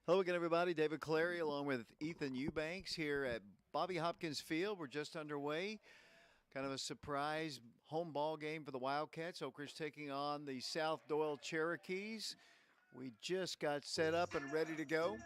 Hello again, everybody. David Clary along with Ethan Eubanks here at Bobby Hopkins Field. We're just underway. Kind of a surprise home ball game for the Wildcats. Oakridge taking on the South Doyle Cherokees. We just got set up and ready to go.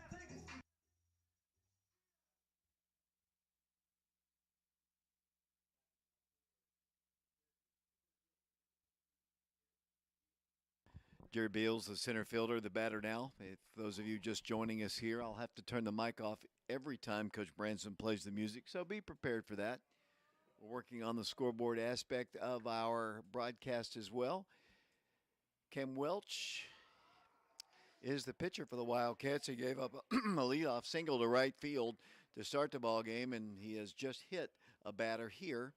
Jerry Beals, the center fielder, the batter now. If those of you just joining us here, I'll have to turn the mic off every time Coach Branson plays the music, so be prepared for that. We're working on the scoreboard aspect of our broadcast as well. Cam Welch is the pitcher for the Wildcats. He gave up a leadoff single to right field to start the ball game, and he has just hit a batter here.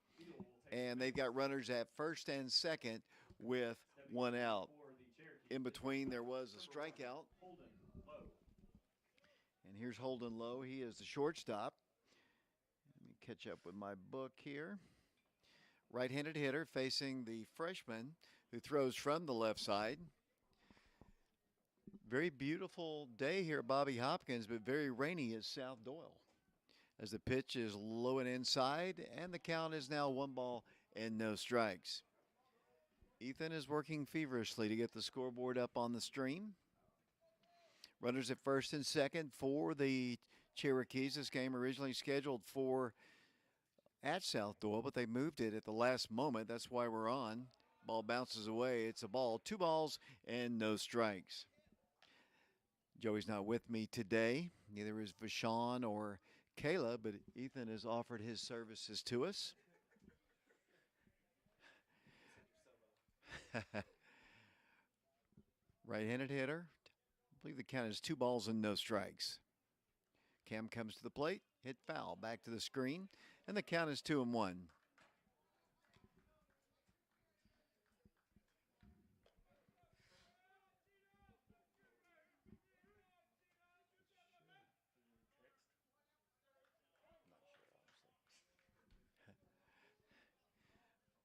And they've got runners at first and second with one out. In between, there was a strikeout. And here's Holden Lowe. He is the shortstop. Let me catch up with my book here. Right-handed hitter facing the freshman who throws from the left side. Very beautiful day here at Bobby Hopkins, but very rainy at South Doyle. As the pitch is low and inside, and the count is now 1 and no strikes. Ethan is working feverishly to get the scoreboard up on the stream. Runners at first and second for the Cherokees. This game originally scheduled for at South Doyle, but they moved it at the last moment. That's why we're on. Ball bounces away. It's a ball. 2 balls and no strikes. Joey's not with me today. Neither is Vashon or Kayla, but Ethan has offered his services to us. Right-handed hitter. I believe the count is 2 balls and no strikes. Cam comes to the plate, hit foul, back to the screen, and the count is 2-1.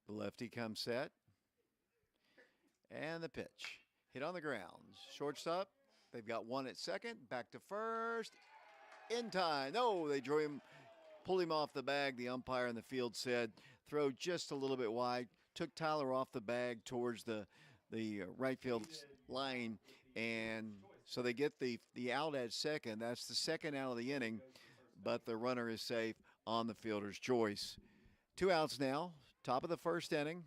The lefty comes set. And the pitch. Hit on the ground. Shortstop. They've got one at second. Back to first. In time. No, they drew him, pulled him off the bag. The umpire in the field said, throw just a little bit wide. Took Tyler off the bag towards the right field line. And so they get the out at second. That's the second out of the inning. But the runner is safe on the fielder's choice. 2 outs now. Top of the first inning.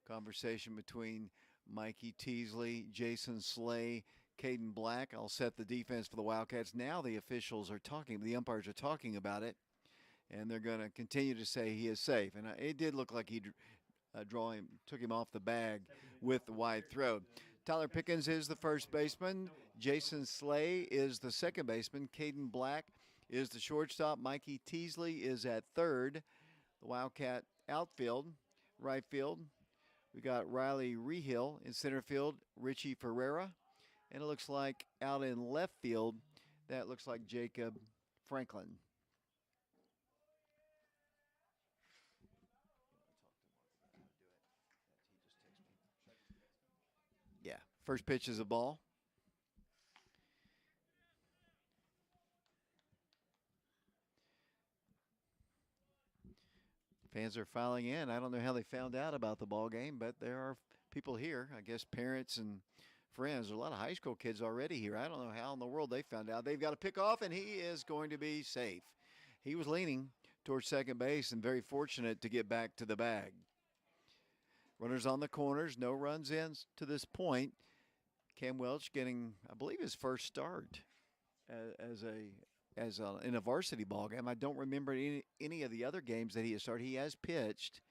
Conversation between Mikey Teasley, Jason Slay, Caden Black. I'll set the defense for the Wildcats. Now the officials are talking, the umpires are talking about it, and they're going to continue to say he is safe. And it did look like he took him off the bag with the wide throw. Tyler Pickens is the first baseman. Jason Slay is the second baseman. Caden Black is the shortstop. Mikey Teasley is at third. The Wildcat outfield, right field. We got Riley Rehill in center field, Richie Ferreira. And it looks like out in left field, that looks like Jacob Franklin. Yeah, first pitch is a ball. Fans are filing in. I don't know how they found out about the ball game, but there are people here. I guess parents and friends. There's a lot of high school kids already here. I don't know how in the world they found out. They've got to pick off, and he is going to be safe. He was leaning towards second base and very fortunate to get back to the bag. Runners on the corners. No runs in to this point. Cam Welch getting, I believe, his first start in a varsity ball game. I don't remember any of the other games that he has started. He has pitched,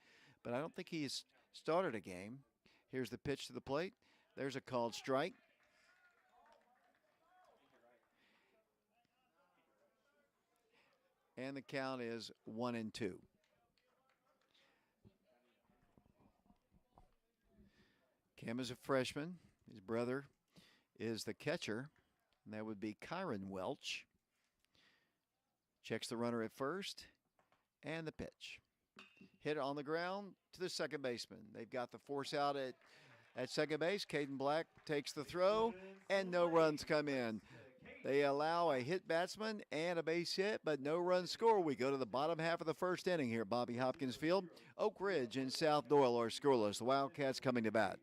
but I don't think he has started a game. Here's the pitch to the plate. There's a called strike. And the count is 1-2. Cam is a freshman. His brother is the catcher, and that would be Kyron Welch. Checks the runner at first, and the pitch. Hit it on the ground to the second baseman. They've got the force out at At second base, Caden Black takes the throw, and no runs come in. They allow a hit batsman and a base hit, but no runs score. We go to the bottom half of the first inning here at Bobby Hopkins Field. Oak Ridge and South Doyle are scoreless. The Wildcats coming to bat.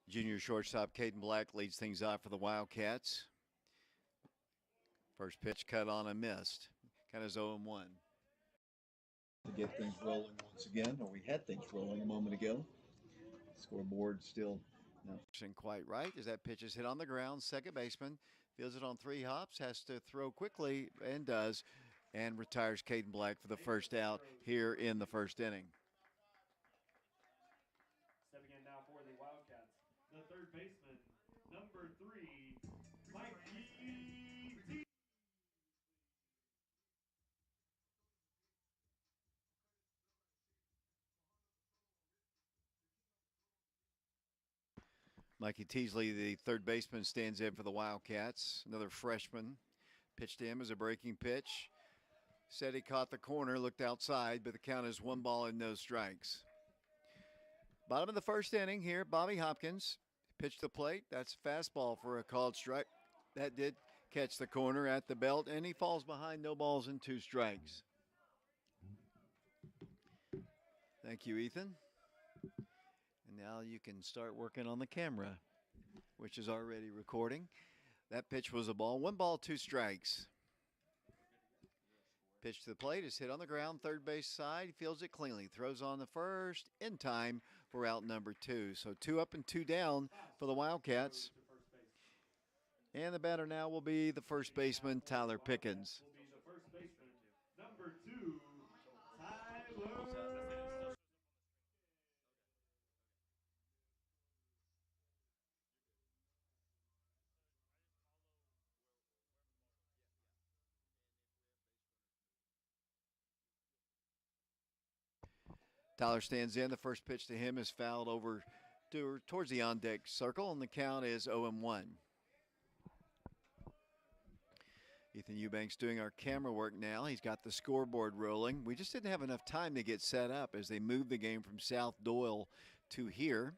Junior shortstop Caden Black leads things off for the Wildcats. First pitch cut on and missed. Kind of 0-1. To get things rolling once again, or we had things rolling a moment ago. Scoreboard still not quite right as that pitch is hit on the ground. Second baseman fields it on 3 hops, has to throw quickly and does, and retires Caden Black for the first out here in the first inning. Stepping in now for the Wildcats, the third baseman, number 3, Mikey T. Mikey Teasley, the third baseman, stands in for the Wildcats. Another freshman. Pitched to him as a breaking pitch. Said he caught the corner, looked outside, but the count is 1 ball and no strikes. Bottom of the first inning here, Bobby Hopkins pitched the plate. That's a fastball for a called strike. That did catch the corner at the belt, and he falls behind, no balls and 2 strikes. Thank you, Ethan. And now you can start working on the camera, which is already recording. That pitch was a ball. 1 ball, 2 strikes. Pitch to the plate is hit on the ground, third base side. He fields it cleanly, throws on the first in time for out number 2. So 2 up and 2 down for the Wildcats. And the batter now will be the first baseman, Tyler Pickens. Will be the first baseman, number 2, Tyler. Tyler stands in. The first pitch to him is fouled over towards the on-deck circle, and the count is 0-1. Ethan Eubanks doing our camera work now. He's got the scoreboard rolling. We just didn't have enough time to get set up as they moved the game from South Doyle to here.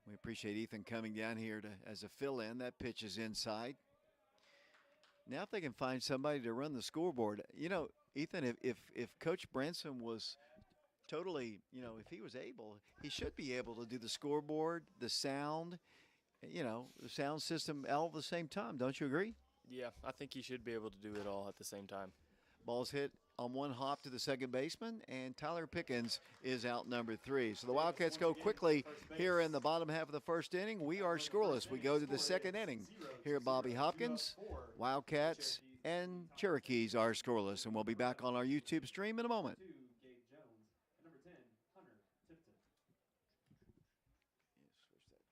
We appreciate Ethan coming down here as a fill-in. That pitch is inside. Now if they can find somebody to run the scoreboard. You know, Ethan, if Coach Branson was totally, if he was able, he should be able to do the scoreboard, the sound, the sound system all at the same time. Don't you agree? Yeah, I think he should be able to do it all at the same time. Ball's hit on one hop to the second baseman, and Tyler Pickens is out number 3. So the Wildcats go quickly here in the bottom half of the first inning. We are scoreless. We go to the second inning here at Bobby Hopkins. Wildcats and Cherokees are scoreless, and we'll be back on our YouTube stream in a moment. Number 10, Hunter Tipton. Switch that to 2. Turn your mic off.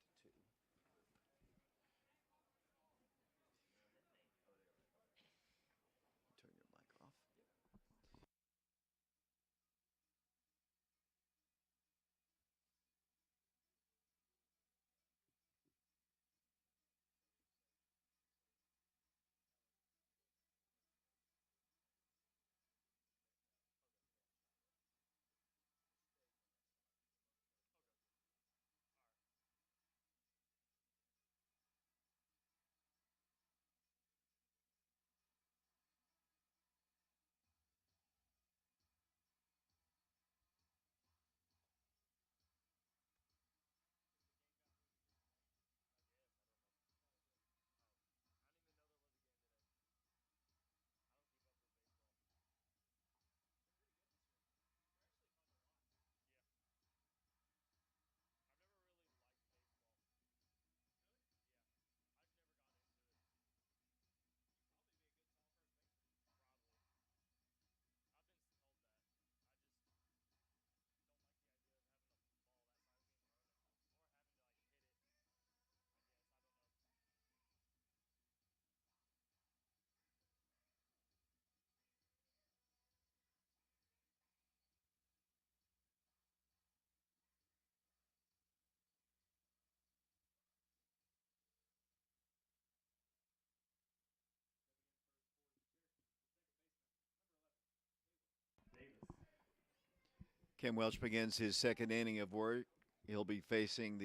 Cam Welch begins his second inning of work. He'll be facing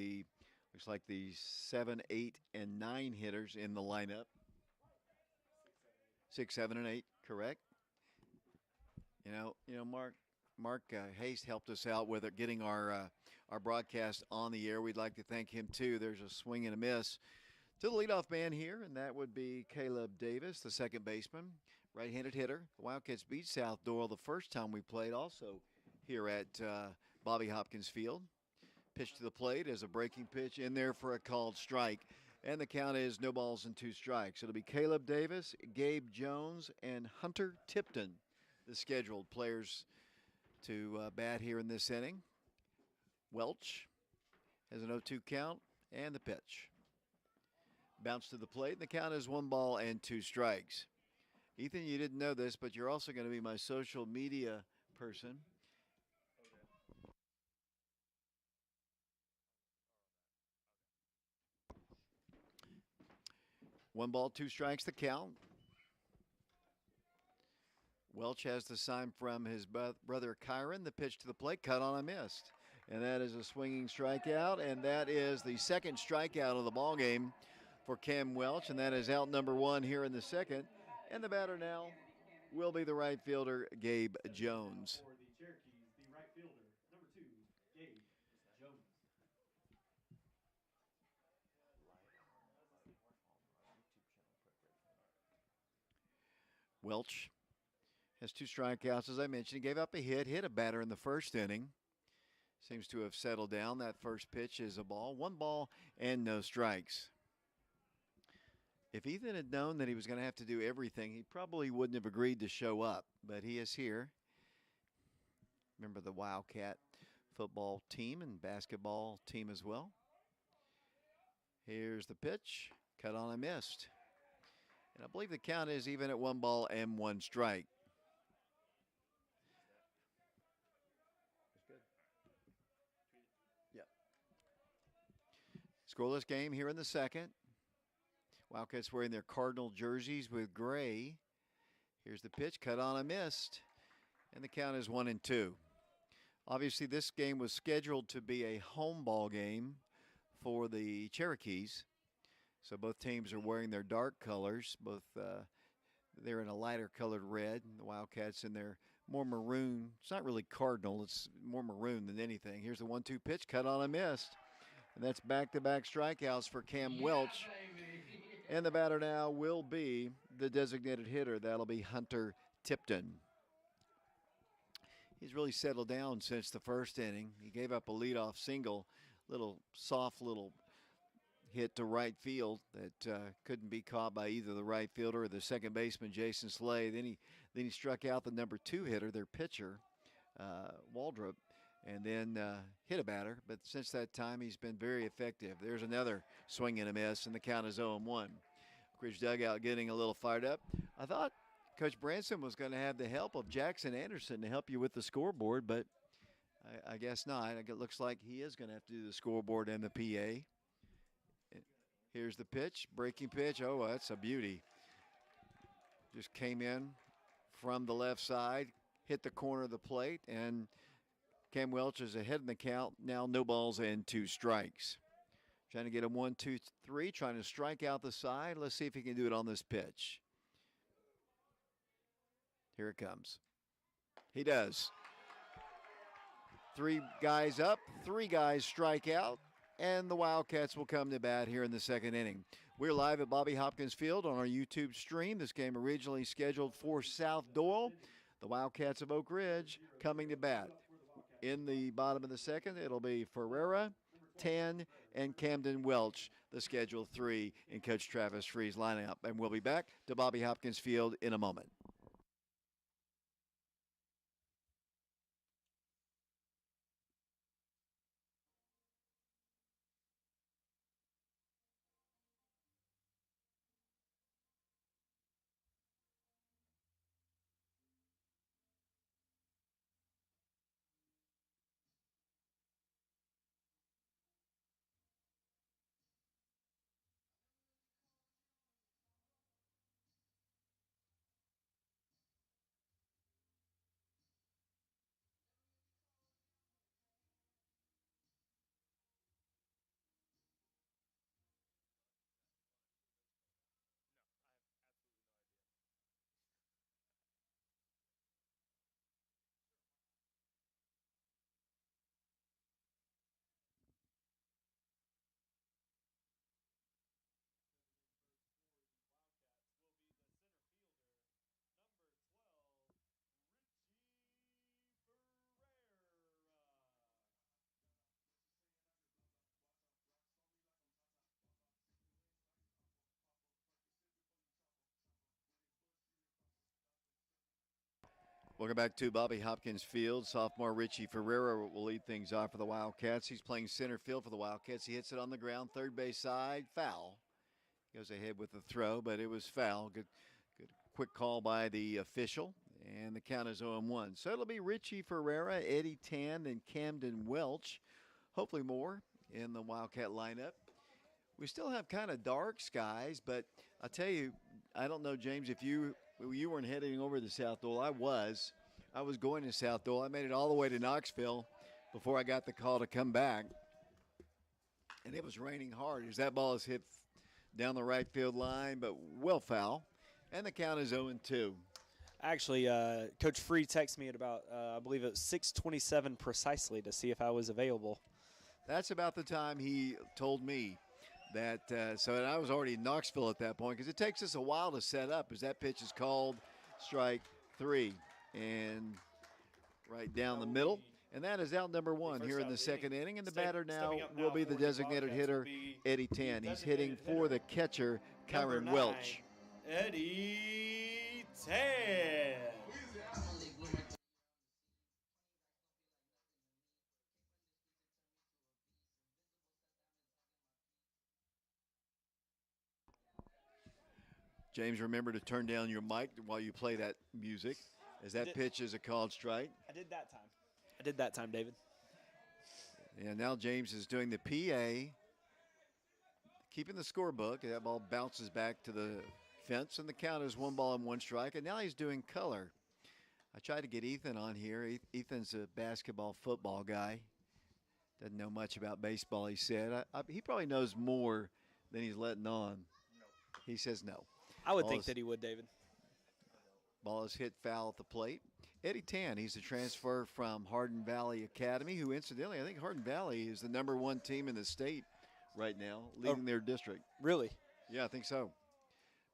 looks like the 7, 8, and 9 hitters in the lineup. 6, 7, and 8, correct. Mark Hayes helped us out with getting our broadcast on the air. We'd like to thank him too. There's a swing and a miss to the leadoff man here, and that would be Caleb Davis, the second baseman, right-handed hitter. The Wildcats beat South Doyle the first time we played, also here at Bobby Hopkins Field. Pitch to the plate as a breaking pitch in there for a called strike. And the count is no balls and 2 strikes. It'll be Caleb Davis, Gabe Jones, and Hunter Tipton, the scheduled players to bat here in this inning. Welch has an 0-2 count and the pitch. Bounce to the plate, and the count is 1 ball and 2 strikes. Ethan, you didn't know this, but you're also going to be my social media person. 1 ball, 2 strikes, the count. Welch has the sign from his brother Kyron. The pitch to the plate, cut on, a missed. And that is a swinging strikeout, and that is the second strikeout of the ball game for Cam Welch, and that is out number 1 here in the second. And the batter now will be the right fielder, Gabe Jones. For the Cherokees, the right fielder, number 2, Gabe Jones. Welch has 2 strikeouts, as I mentioned. He gave up a hit a batter in the first inning. Seems to have settled down. That first pitch is a ball. 1 ball and no strikes. If Ethan had known that he was going to have to do everything, he probably wouldn't have agreed to show up. But he is here. Remember the Wildcat football team and basketball team as well. Here's the pitch. Cut on, a missed. And I believe the count is even at 1 ball and 1 strike. Yep. Scoreless game here in the second. Wildcats wearing their Cardinal jerseys with gray. Here's the pitch, cut on, a missed. And the count is 1-2. Obviously, this game was scheduled to be a home ball game for the Cherokees. So both teams are wearing their dark colors. They're in a lighter colored red. The Wildcats in their more maroon. It's not really cardinal. It's more maroon than anything. Here's the 1-2 pitch, cut on, a missed. And that's back-to-back strikeouts for Cam Welch. And the batter now will be the designated hitter. That'll be Hunter Tipton. He's really settled down since the first inning. He gave up a leadoff single, little soft little hit to right field that couldn't be caught by either the right fielder or the second baseman, Jason Slay. Then he struck out the number 2 hitter, their pitcher, Waldrop, and then hit a batter. But since that time, he's been very effective. There's another swing and a miss, and the count is 0-1. Ridge dugout getting a little fired up. I thought Coach Branson was going to have the help of Jackson Anderson to help you with the scoreboard, but I guess not. It looks like he is going to have to do the scoreboard and the PA. Here's the pitch, breaking pitch. Oh, that's a beauty. Just came in from the left side, hit the corner of the plate, and Cam Welch is ahead in the count. Now no balls and 2 strikes. Trying to get a 1-2-3, trying to strike out the side. Let's see if he can do it on this pitch. Here it comes. He does. 3 guys up, 3 guys strike out, and the Wildcats will come to bat here in the second inning. We're live at Bobby Hopkins Field on our YouTube stream. This game originally scheduled for South Doyle. The Wildcats of Oak Ridge coming to bat. In the bottom of the second, it'll be Ferreira, 10, and Camden Welch, the scheduled 3 in Coach Travis Free's lineup. And we'll be back to Bobby Hopkins Field in a moment. Welcome back to Bobby Hopkins Field. Sophomore Richie Ferreira will lead things off for the Wildcats. He's playing center field for the Wildcats. He hits it on the ground, third base side, foul. Goes ahead with the throw, but it was foul. Good quick call by the official, and the count is 0-1. So it'll be Richie Ferreira, Eddie Tan, and Camden Welch. Hopefully more in the Wildcat lineup. We still have kind of dark skies, but I'll tell you, I don't know, James, if you weren't heading over to South Doyle. I was going to South Doyle. I made it all the way to Knoxville before I got the call to come back. And it was raining hard as that ball is hit down the right field line, but well foul. And the count is 0-2. Actually, Coach Free texted me at about, I believe it was 6:27 precisely to see if I was available. That's about the time he told me. And I was already in Knoxville at that point because it takes us a while to set up as that pitch is called strike 3 and right down the middle. And that is out number 1 here in the second inning. And the batter now will be the designated hitter, Eddie Tan. He's hitting for the catcher, Kyron Welch. Eddie Tan. James, remember to turn down your mic while you play that music, as that pitch is a called strike. I did that time, David. And now James is doing the PA, keeping the scorebook. That ball bounces back to the fence, and the count is 1-1 strike. And now he's doing color. I tried to get Ethan on here. Ethan's a basketball, football guy. Doesn't know much about baseball, he said. He probably knows more than he's letting on. No. He says no. I would think that he would, David. Ball is hit foul at the plate. Eddie Tan, he's a transfer from Hardin Valley Academy, who incidentally, I think Hardin Valley is the number 1 team in the state right now, leading their district. Really? Yeah, I think so.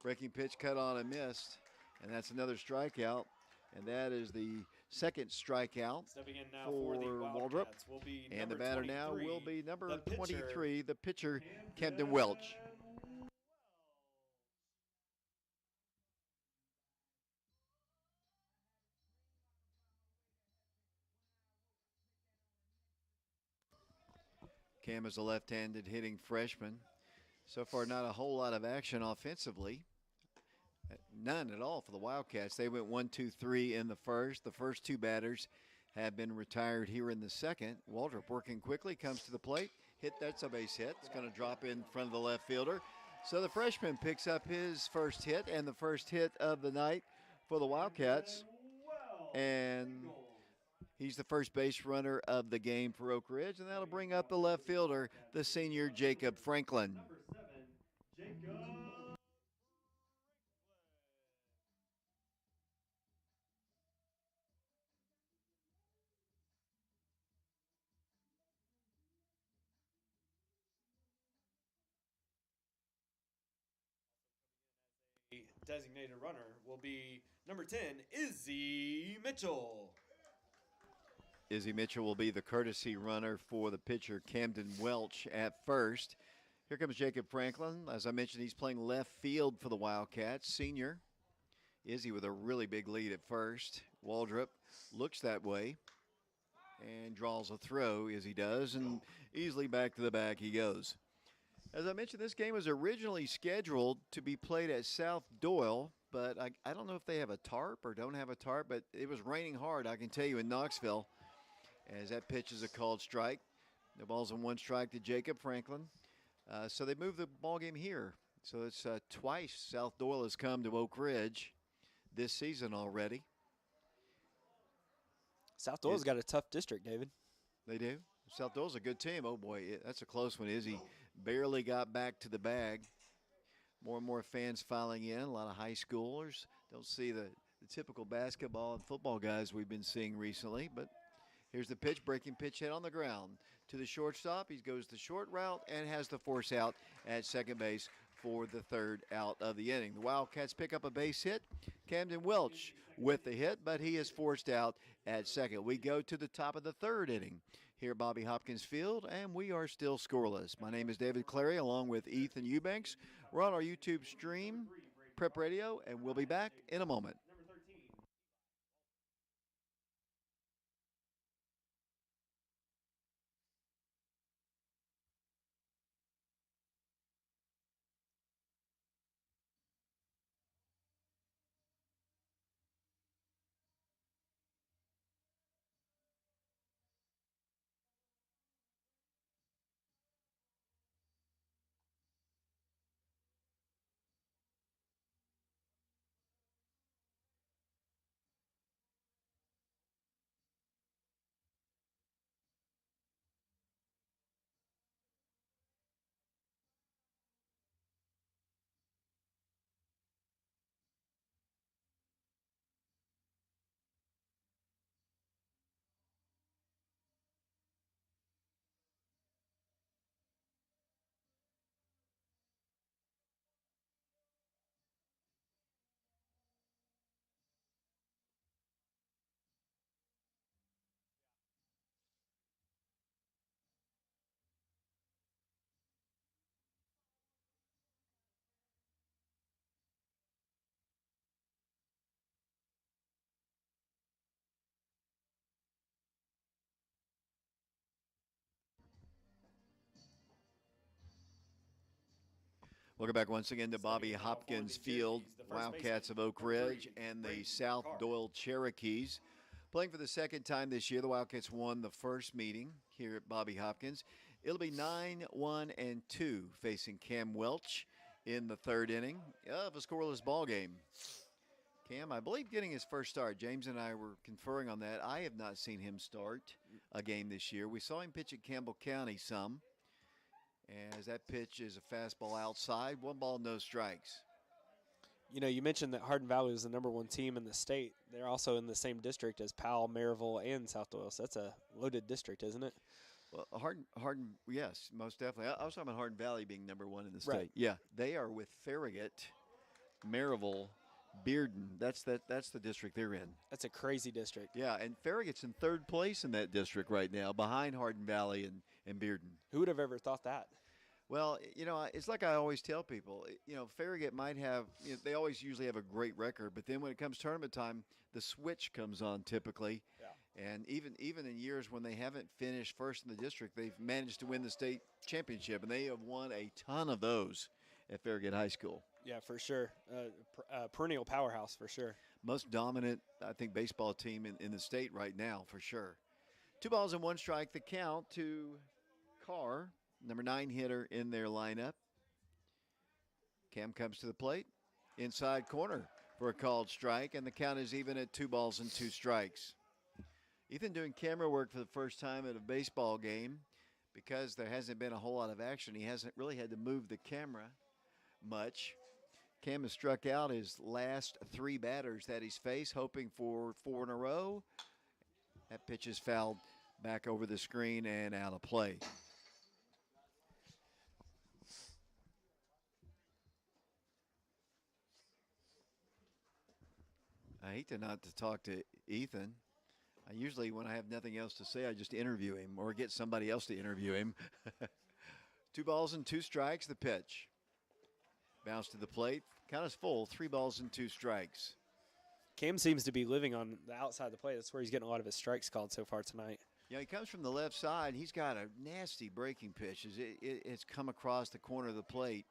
Breaking pitch cut on and missed, and that's another strikeout. And that is the second strikeout Stepping in now for the for Waldrop. Wildcats will be And number the batter now 23, will be number the pitcher, 23, the pitcher, Camden Welch. Cam is a left-handed hitting freshman. So far, not a whole lot of action offensively. None at all for the Wildcats. They went 1-2-3 in the first. The first two batters have been retired here in the second. Waldrop working quickly, comes to the plate. That's a base hit. It's going to drop in front of the left fielder. So the freshman picks up his first hit and the first hit of the night for the Wildcats. And he's the first base runner of the game for Oak Ridge, and that'll bring up the left fielder, the senior Jacob Franklin. Number 7, Jacob. designated runner will be number 10, Izzy Mitchell. Izzy Mitchell will be the courtesy runner for the pitcher Camden Welch at first. Here comes Jacob Franklin. As I mentioned, he's playing left field for the Wildcats. Senior. Izzy with a really big lead at first. Waldrop looks that way and draws a throw as he does, and easily back to the back he goes. As I mentioned, this game was originally scheduled to be played at South Doyle, but I don't know if they have a tarp or don't have a tarp, but it was raining hard, I can tell you, in Knoxville, as that pitch is a called strike. The ball's on one strike to Jacob Franklin. So they moved the ball game here. So it's twice South Doyle has come to Oak Ridge this season already. South Doyle's got a tough district, David. They do. South Doyle's a good team. Oh, boy, that's a close one. Izzy barely got back to the bag. More and more fans filing in, a lot of high schoolers. Don't see the typical basketball and football guys we've been seeing recently, but here's the pitch, breaking pitch hit on the ground. To the shortstop, he goes the short route and has the force out at second base for the third out of the inning. The Wildcats pick up a base hit. Camden Welch with the hit, but he is forced out at second. We go to the top of the third inning here at Bobby Hopkins Field, and we are still scoreless. My name is David Clary, along with Ethan Eubanks. We're on our YouTube stream, Prep Radio, and we'll be back in a moment. Welcome back once again to Bobby Hopkins Field, Wildcats of Oak Ridge and the South Doyle Cherokees. Playing for the second time this year, the Wildcats won the first meeting here at Bobby Hopkins. It'll be 9-1-2 facing Cam Welch in the third inning of a scoreless ball game. Cam, I believe, getting his first start. James and I were conferring on that. I have not seen him start a game this year. We saw him pitch at Campbell County some. As that pitch is a fastball outside, 1 ball, no strikes. You know, you mentioned that Hardin Valley was the #1 team in the state. They're also in the same district as Powell, Maryville, and South Doyle. So that's a loaded district, isn't it? Well, Hardin, yes, most definitely. I was talking about Hardin Valley being #1 in the state. Right. Yeah, they are with Farragut, Maryville, Bearden. That's the district they're in. That's a crazy district. Yeah, and Farragut's in third place in that district right now, behind Hardin Valley and Bearden. Who would have ever thought that? Well, it's like I always tell people. Farragut might have. They always usually have a great record, but then when it comes tournament time, the switch comes on typically. Yeah. And even in years when they haven't finished first in the district, they've managed to win the state championship, and they have won a ton of those at Farragut High School. Yeah, for sure. Perennial powerhouse for sure. Most dominant, I think, baseball team in the state right now for sure. 2 balls and 1 strike. The count to Carr, number 9 hitter in their lineup. Cam comes to the plate, inside corner for a called strike, and the count is even at 2 balls and 2 strikes. Ethan doing camera work for the first time at a baseball game. Because there hasn't been a whole lot of action, he hasn't really had to move the camera much. Cam has struck out his last 3 batters that he's faced, hoping for 4 in a row. That pitch is fouled back over the screen and out of play. I hate not to talk to Ethan. I usually, when I have nothing else to say, I just interview him or get somebody else to interview him. 2 balls and 2 strikes, the pitch. Bounce to the plate. Count is full, 3 balls and 2 strikes. Cam seems to be living on the outside of the plate. That's where he's getting a lot of his strikes called so far tonight. Yeah, he comes from the left side. He's got a nasty breaking pitch. It's come across the corner of the plate.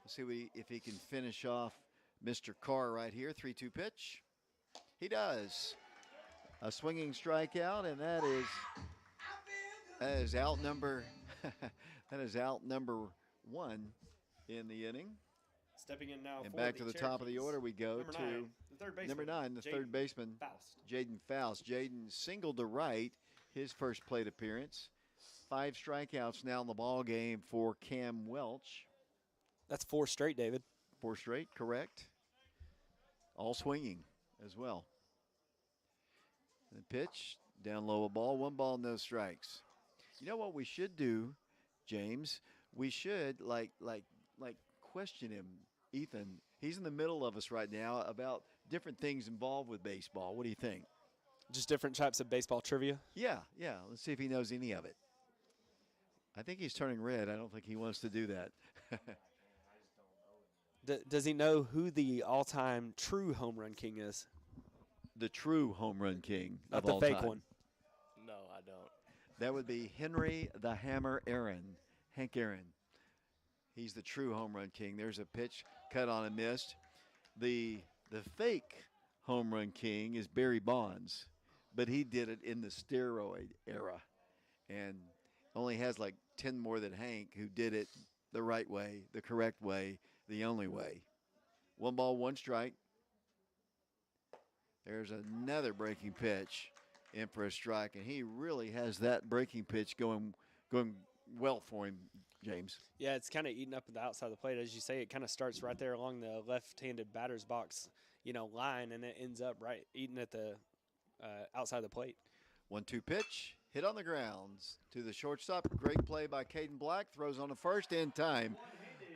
Let's see if he can finish off Mr. Carr right here. 3-2 pitch. He does. A swinging strikeout, and that is out number that is out number 1 in the inning. Stepping in now. And for back the to the top of the order we go number to 9, the third baseman. number 9, the third baseman, Faust. Jaden Faust. Jaden singled to right, his first plate appearance. 5 strikeouts now in the ball game for Cam Welch. That's 4 straight, David. 4 straight, correct. All swinging as well. The pitch, down low a ball, 1 ball, no strikes. You know what we should do, James? We should like question him, Ethan. He's in the middle of us right now about different things involved with baseball. What do you think? Just different types of baseball trivia? Yeah. Let's see if he knows any of it. I think he's turning red. I don't think he wants to do that. Does he know who the all-time true home run king is? The true home run king Not of the all fake time. one. No, I don't. That would be Henry the Hammer Aaron, Hank Aaron. He's the true home run king. There's a pitch cut on and missed. The fake home run king is Barry Bonds, but he did it in the steroid era, and only has like 10 more than Hank, who did it the right way, the correct way, the only way. 1 ball, 1 strike. There's another breaking pitch in for a strike, and he really has that breaking pitch going well for him, James. Yeah, it's kind of eating up the outside of the plate. As you say, it kind of starts right there along the left-handed batter's box, line, and it ends up right eating at the outside of the plate. 1-2 pitch, hit on the grounds to the shortstop. Great play by Caden Black. Throws on the first in time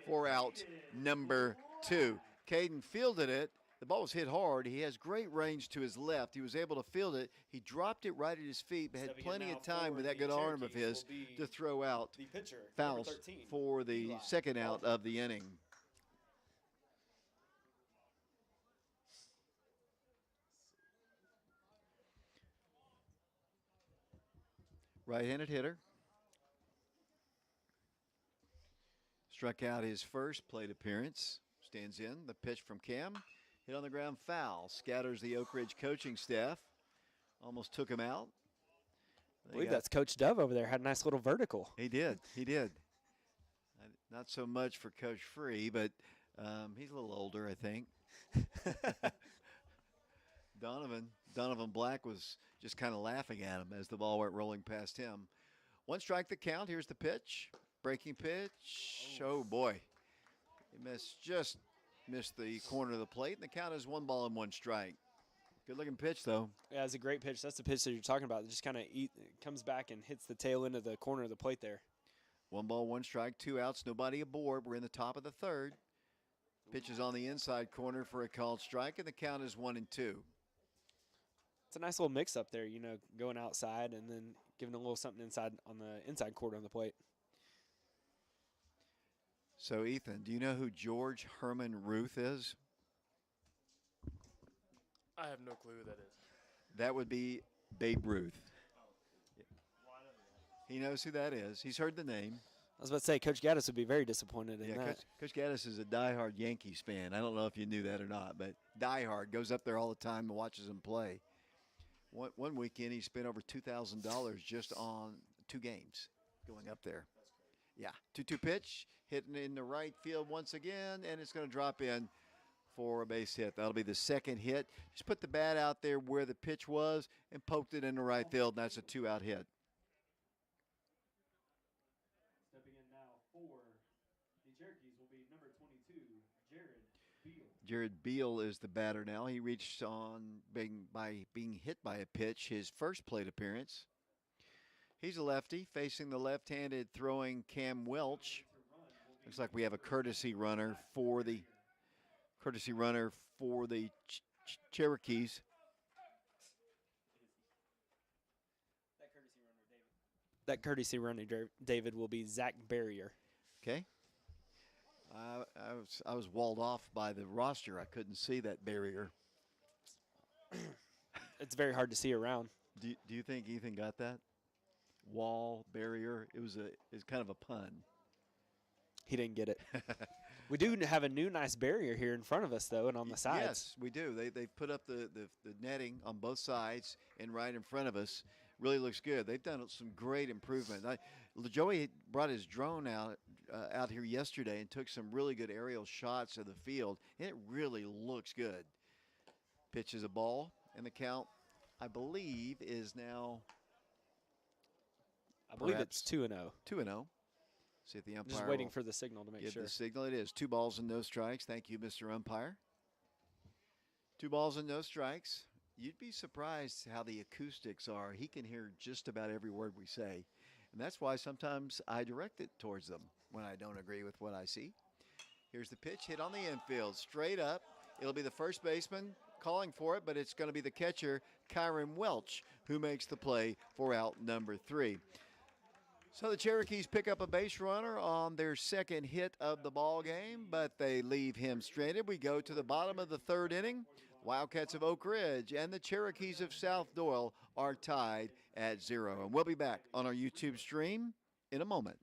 for out number 2. Caden fielded it. The ball was hit hard. He has great range to his left. He was able to field it. He dropped it right at his feet, but had Stepping in plenty now of time for with that the good arm of Cherokees his will be to throw out The pitcher, fouls number 13, for the Eli. second out of the inning. Right-handed hitter. Struck out his first plate appearance. Stands in. The pitch from Cam. Hit on the ground, foul. Scatters the Oak Ridge coaching staff. Almost took him out. I believe that's Coach Dove over there. Had a nice little vertical. He did. Not so much for Coach Free, but he's a little older, I think. Donovan Black was just kind of laughing at him as the ball went rolling past him. 1 strike the count. Here's the pitch. Breaking pitch. Oh, boy. He just missed the corner of the plate, and the count is 1 ball and 1 strike. Good-looking pitch, though. Yeah, it's a great pitch. That's the pitch that you're talking about. It just kind of comes back and hits the tail end of the corner of the plate there. 1 ball, 1 strike, 2 outs, nobody aboard. We're in the top of the third. Pitch is on the inside corner for a called strike, and the count is 1-2. It's a nice little mix up there, going outside and then giving a little something inside on the inside quarter on the plate. So, Ethan, do you know who George Herman Ruth is? I have no clue who that is. That would be Babe Ruth. He knows who that is. He's heard the name. I was about to say, Coach Gaddis would be very disappointed in that. Coach Gaddis is a diehard Yankees fan. I don't know if you knew that or not, but diehard, goes up there all the time and watches them play. One weekend, he spent over $2,000 just on 2 games going up there. Yeah, 2-2 pitch, hitting in the right field once again, and it's going to drop in for a base hit. That'll be the second hit. Just put the bat out there where the pitch was and poked it in the right field, and that's a 2-out hit. Stepping in now for the Cherokees will be number 22, Jared Beal. Jared Beal is the batter now. He reached on by being hit by a pitch, his first plate appearance. He's a lefty facing the left-handed throwing Cam Welch. Looks like we have a courtesy runner for the Cherokees. That courtesy runner, David, will be Zach Barrier. Okay. I was walled off by the roster. I couldn't see that barrier. It's very hard to see around. Do you think Ethan got that? Wall, barrier. It's kind of a pun. He didn't get it. We do have a new nice barrier here in front of us, though, and on the sides. Yes, we do. They put up the netting on both sides and right in front of us. Really looks good. They've done some great improvement. Joey brought his drone out here yesterday and took some really good aerial shots of the field, and it really looks good. Pitches a ball, and the count, I believe, is now. I believe it's 2-0. 2-0. See if the umpire. Just waiting for the signal to make give sure. The signal. It is 2 balls and no strikes. Thank you, Mr. Umpire. 2 balls and no strikes. You'd be surprised how the acoustics are. He can hear just about every word we say. And that's why sometimes I direct it towards them when I don't agree with what I see. Here's the pitch, hit on the infield, straight up. It'll be the first baseman calling for it, but it's going to be the catcher, Kyron Welch, who makes the play for out number 3. So the Cherokees pick up a base runner on their second hit of the ball game, but they leave him stranded. We go to the bottom of the 3rd inning. Wildcats of Oak Ridge and the Cherokees of South Doyle are tied at 0. And we'll be back on our YouTube stream in a moment.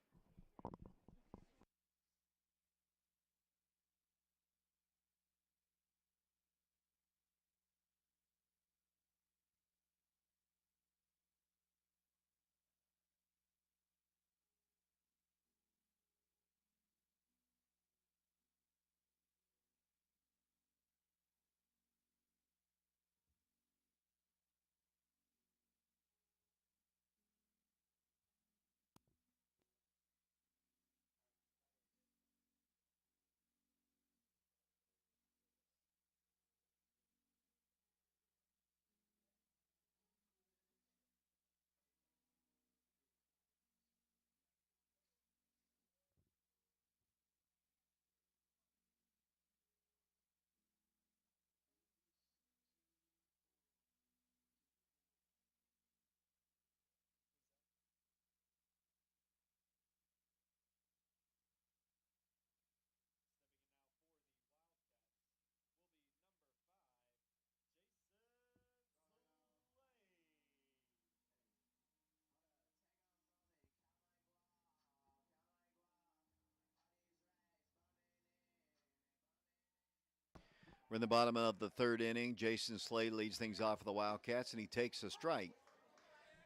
We're in the bottom of the 3rd inning. Jason Slade leads things off for the Wildcats, and he takes a strike.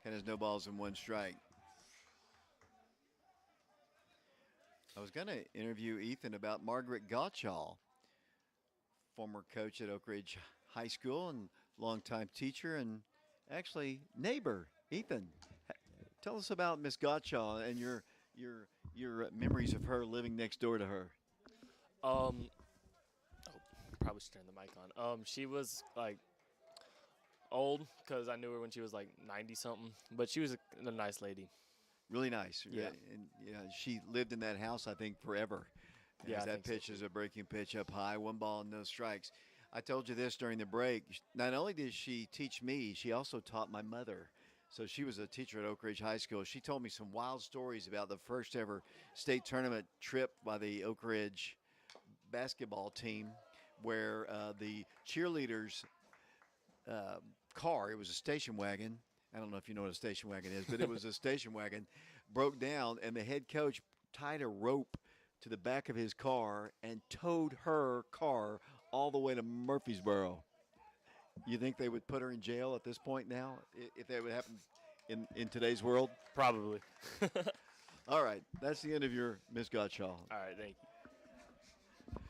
And has no balls and 1 strike. I was going to interview Ethan about Margaret Gottschall, former coach at Oak Ridge High School and longtime teacher and actually neighbor. Ethan, tell us about Miss Gottschall and your memories of her living next door to her. Probably should turn the mic on. She was like old because I knew her when she was like 90 something, but she was a nice lady. Really nice. Yeah. And she lived in that house, I think, forever. Yeah, As I that think so, pitch too. is a breaking pitch up high, 1 ball and no strikes. I told you this during the break. Not only did she teach me, she also taught my mother. So she was a teacher at Oak Ridge High School. She told me some wild stories about the first ever state tournament trip by the Oak Ridge basketball team, where the cheerleaders' uh, car, it was a station wagon. I don't know if you know what a station wagon is, but it was a station wagon, broke down, and the head coach tied a rope to the back of his car and towed her car all the way to Murfreesboro. You think they would put her in jail at this point now if that would happen in today's world? Probably. All All right, that's the end of your Miss Gottschall. right, thank you.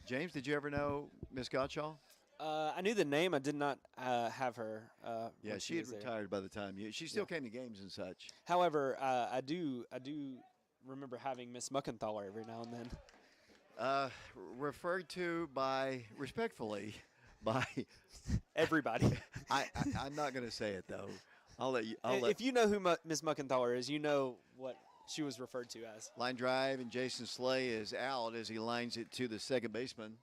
James, did you ever know Miss Gottschall? I knew the name. I did not have her. Yeah, when she had was there. retired by the time she still came to games and such. However, I do remember having Miss Muckenthaler every now and then. Uh, Referred to by respectfully by Everybody. I'm not going to say it though. I'll let you. If you know who Miss Muckenthaler is, you know what she was referred to as. Line drive, and Jason Slay is out as he lines it to the second baseman,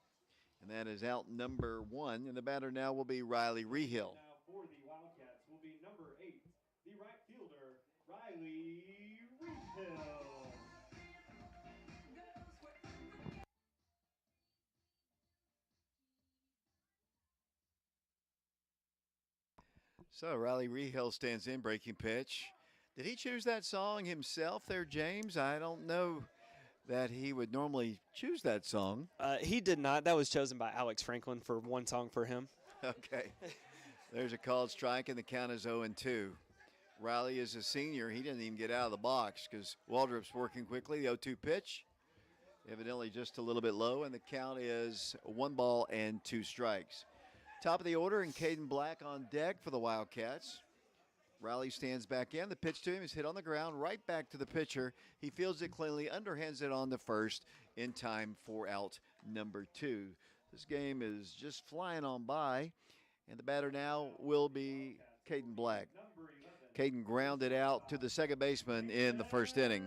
and that is out number 1. And the batter now will be Riley Rehill. Now for the Wildcats will be number 8, the right fielder, Riley Rehill. So Riley Rehill stands in, breaking pitch. Did he choose that song himself there, James? I don't know that he would normally choose that song. He did not. That was chosen by Alex Franklin for one song for him. Okay. There's a called strike, and the count is 0-2. Riley is a senior. He didn't even get out of the box because Waldrop's working quickly. The 0-2 pitch, evidently just a little bit low, and the count is 1 ball and 2 strikes. Top of the order, and Caden Black on deck for the Wildcats. Riley stands back in. The pitch to him is hit on the ground, right back to the pitcher. He fields it cleanly, underhands it on the first in time for out number 2. This game is just flying on by, and the batter now will be Caden Black. Caden grounded out to the second baseman in the first inning.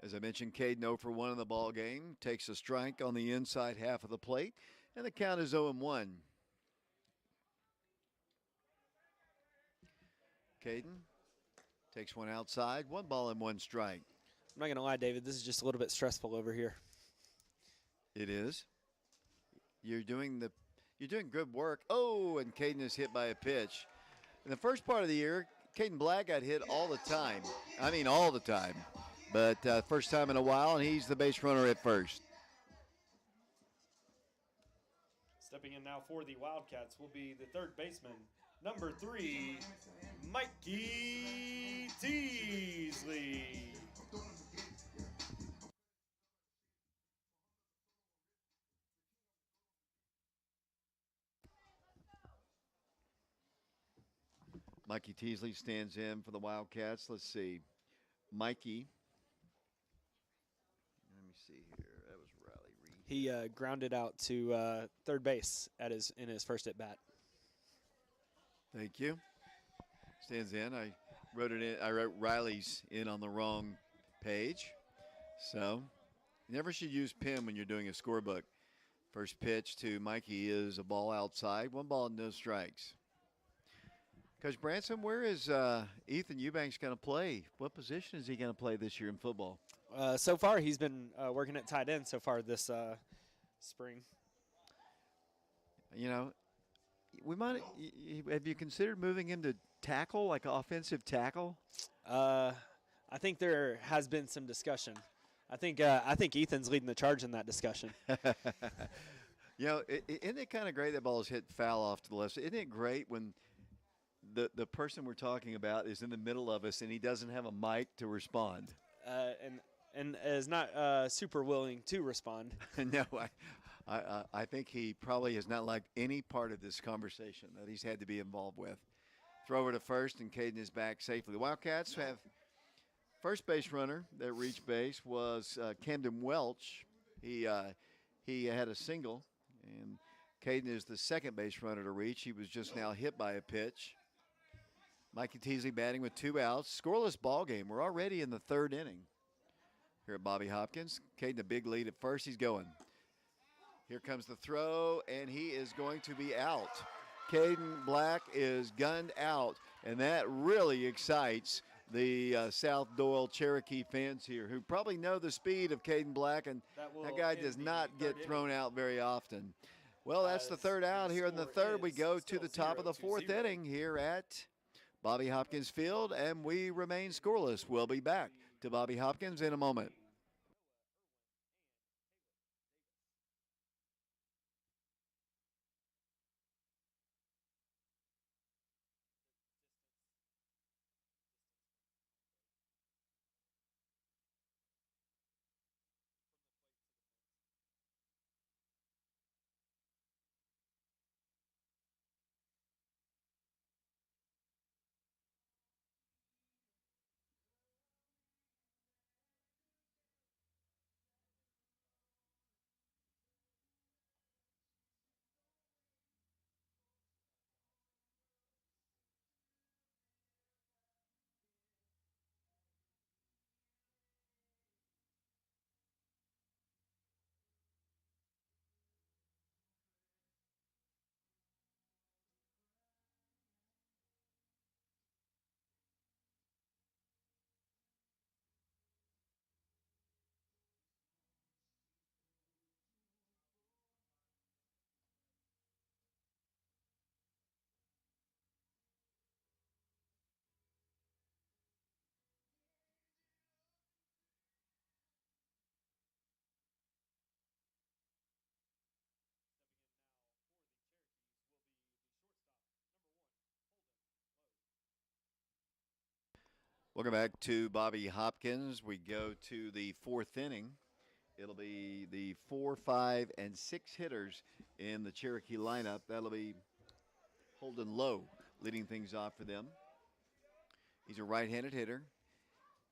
As I mentioned, Caden 0 for 1 in the ball game. Takes a strike on the inside half of the plate, and the count is 0-1. Caden takes one outside, 1 ball and 1 strike. I'm not gonna lie, David. This is just a little bit stressful over here. It is. You're doing good work. Oh, and Caden is hit by a pitch. In the first part of the year, Caden Black got hit all the time. I mean, all the time. But first time in a while, and he's the base runner at first. Stepping in now for the Wildcats will be the third baseman, number 3, Mikey Teasley. Mikey Teasley stands in for the Wildcats. Let's see. Mikey. Let me see here. That was Riley Reed. He grounded out to third base in his first at bat. Thank you. Stands in. I wrote it in. I wrote Riley's in on the wrong page. So, you never should use pen when you're doing a scorebook. First pitch to Mikey is a ball outside. 1 ball and no strikes. Coach Branson, where is Ethan Eubanks going to play? What position is he going to play this year in football? So far, he's been working at tight end so far this spring. You know, we might have you considered moving him to tackle, like offensive tackle? I think there has been some discussion. I think Ethan's leading the charge in that discussion. You know, isn't it kind of great that ball is hit foul off to the left? Isn't it great when the person we're talking about is in the middle of us and he doesn't have a mic to respond? And is not super willing to respond. No, I think he probably has not liked any part of this conversation that he's had to be involved with. Throw over to first, and Caden is back safely. The Wildcats have first base runner that reached base was Camden Welch. He had a single, and Caden is the second base runner to reach. He was just now hit by a pitch. Mikey Teasley batting with 2 outs. Scoreless ball game. We're already in the 3rd inning here at Bobby Hopkins. Caden a big lead at first. He's going. Here comes the throw, and he is going to be out. Caden Black is gunned out, and that really excites the South Doyle Cherokee fans here who probably know the speed of Caden Black, and that guy does not get thrown out very often. Well, that's the 3rd out here in the 3rd. We go to the top of the 4th inning here at Bobby Hopkins Field, and we remain scoreless. We'll be back to Bobby Hopkins in a moment. Welcome back to Bobby Hopkins. We go to the 4th inning. It'll be the 4, 5, and 6 hitters in the Cherokee lineup. That'll be Holden Lowe leading things off for them. He's a right-handed hitter.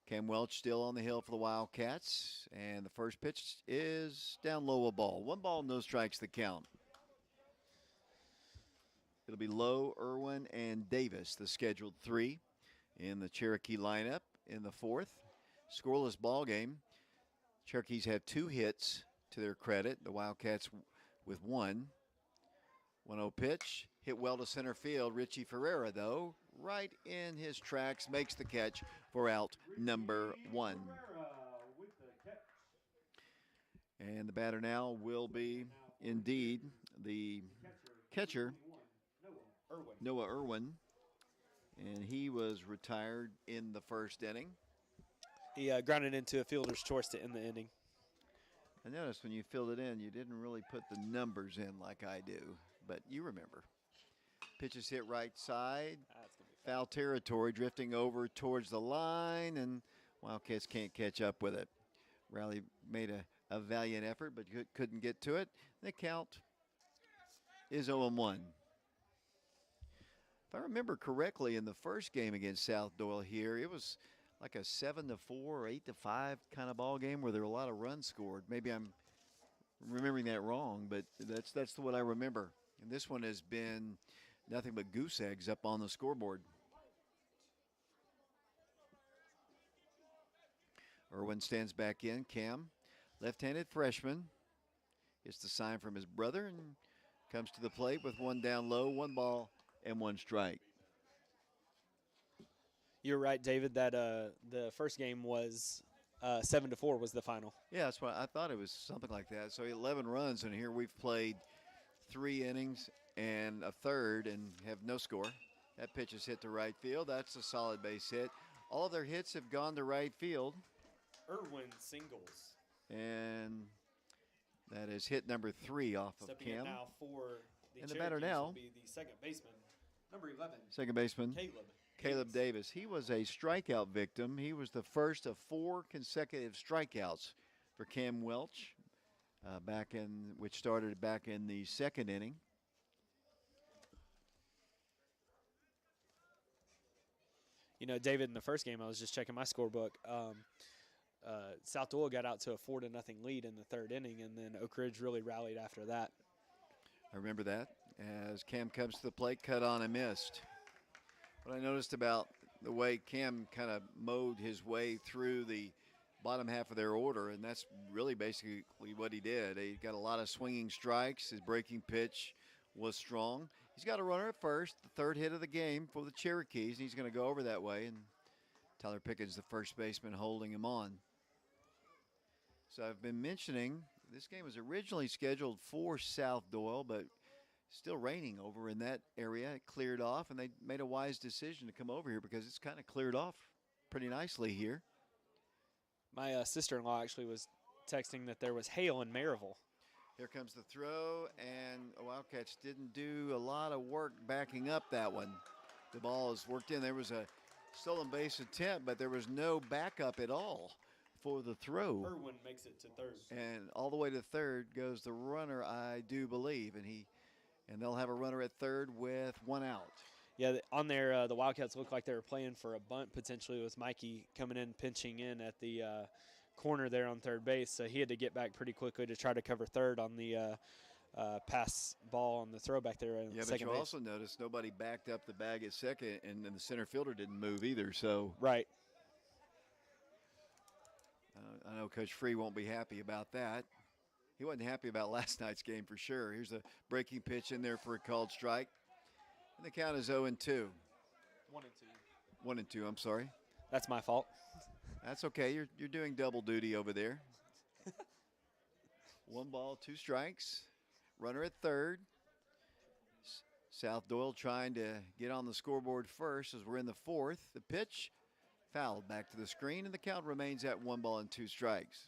Cam Welch still on the hill for the Wildcats. And the first pitch is down low, a ball. 1 ball, no strikes the count. It'll be Lowe, Irwin, and Davis, the scheduled 3 in the Cherokee lineup in the 4th. Scoreless ball game. Cherokees have 2 hits to their credit. The Wildcats with 1. 1-0 pitch. Hit well to center field. Richie Ferreira, though, right in his tracks, makes the catch for out number 1. And the batter now will be, indeed, the catcher, Noah Irwin. And he was retired in the 1st inning. He grounded into a fielder's choice to end the inning. I noticed when you filled it in, you didn't really put the numbers in like I do, but you remember. Pitches hit right side, foul territory, drifting over towards the line, and Wildcats can't catch up with it. Riley made a valiant effort, but couldn't get to it. The count is 0-1. If I remember correctly, in the first game against South Doyle here, it was like a 7-4 or 8-5 kind of ball game where there were a lot of runs scored. Maybe I'm remembering that wrong, but that's what I remember. And this one has been nothing but goose eggs up on the scoreboard. Irwin stands back in. Cam, left-handed freshman, gets the sign from his brother and comes to the plate with 1 down low, 1 ball, and 1 strike. You're right, David, that the first game was 7-4 was the final. Yeah, that's what I thought. It was something like that. So 11 runs, and here we've played 3 innings and a 3rd and have no score. That pitch is hit to right field. That's a solid base hit. All of their hits have gone to right field. Irwin singles. And that is hit number 3 off of Stepping Cam. in now for the And the batter now will be the second baseman, number 11, second baseman Caleb Davis. He was a strikeout victim. He was the first of 4 consecutive strikeouts for Cam Welch, which started back in the 2nd inning. You know, David, in the first game, I was just checking my scorebook. South Doyle got out to a 4-0 lead in the 3rd inning, and then Oak Ridge really rallied after that. I remember that. As Cam comes to the plate, cut on and missed. What I noticed about the way Cam kind of mowed his way through the bottom half of their order, and that's really basically what he did. He got a lot of swinging strikes. His breaking pitch was strong. He's got a runner at first, the third hit of the game for the Cherokees, and he's going to go over that way. And Tyler Pickens, the first baseman, holding him on. So I've been mentioning this game was originally scheduled for South Doyle, but still raining over in that area. It cleared off, and they made a wise decision to come over here because it's kind of cleared off pretty nicely here. My sister-in-law actually was texting that there was hail in Maryville. Here comes the throw, and Wildcats didn't do a lot of work backing up that one. The ball is worked in. There was a stolen base attempt, but there was no backup at all for the throw. Irwin makes it to third. And all the way to third goes the runner, I do believe, and they'll have a runner at third with one out. Yeah, on there, the Wildcats looked like they were playing for a bunt potentially with Mikey coming in, pinching in at the corner there on third base. So he had to get back pretty quickly to try to cover third on the pass ball on the throwback there. Yeah, but second you base. also noticed nobody backed up the bag at second, and then the center fielder didn't move either. So Right. I know Coach Free won't be happy about that. He wasn't happy about last night's game for sure. Here's a breaking pitch in there for a called strike. And the count is 0-2. 1-2. 1-2, I'm sorry. That's my fault. That's okay. You're doing double duty over there. 1 ball, 2 strikes. Runner at third. South Doyle trying to get on the scoreboard first as we're in the fourth. The pitch fouled back to the screen, and the count remains at 1 ball and 2 strikes.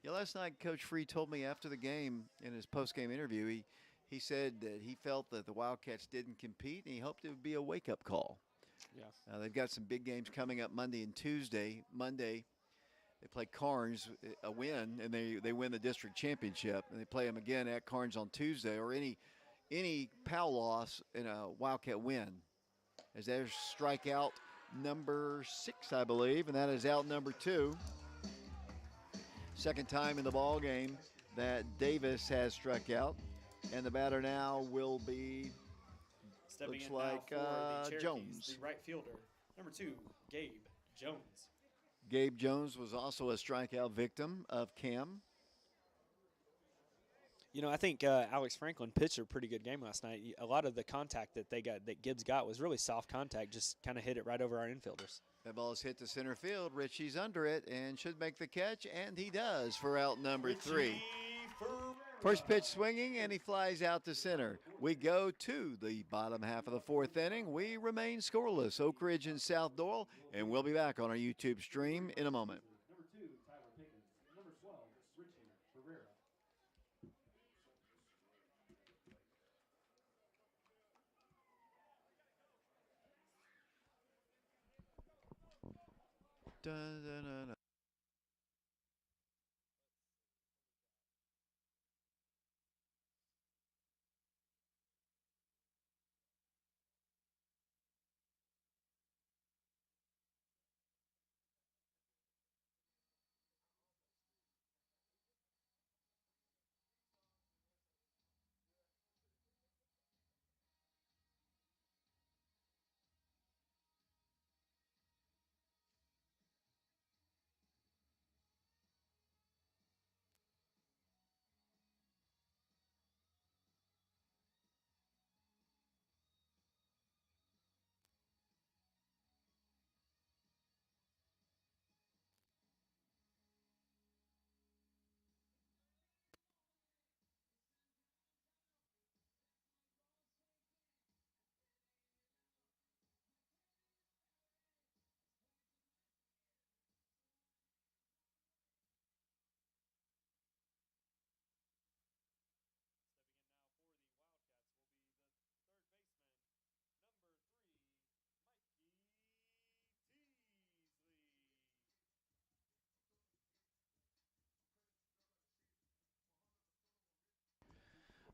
Yeah, last night Coach Free told me after the game in his post-game interview, he said that he felt that the Wildcats didn't compete, and he hoped it would be a wake-up call. Yeah. They've got some big games coming up Monday and Tuesday. Monday, they play Carnes, a win, and they win the district championship. And they play them again at Carnes on Tuesday, or any Powell loss in a Wildcat win. As there's strikeout number 6, I believe, and that is out number 2. Second time in the ball game that Davis has struck out, and the batter now will be Stepping looks in like now for the Cherokees, Jones. the right fielder. Number 2, Gabe Jones. Gabe Jones was also a strikeout victim of Cam. You know, I think Alex Franklin pitched a pretty good game last night. A lot of the contact that Gibbs got was really soft contact, just kind of hit it right over our infielders. That ball is hit to center field. Richie's under it and should make the catch, and he does for out number 3. First pitch swinging, and he flies out to center. We go to the bottom half of the fourth inning. We remain scoreless, Oak Ridge and South Doyle, and we'll be back on our YouTube stream in a moment. Number 2, Tyler Pickens. Number 12, Richie Ferreira. Dun, dun, dun, dun.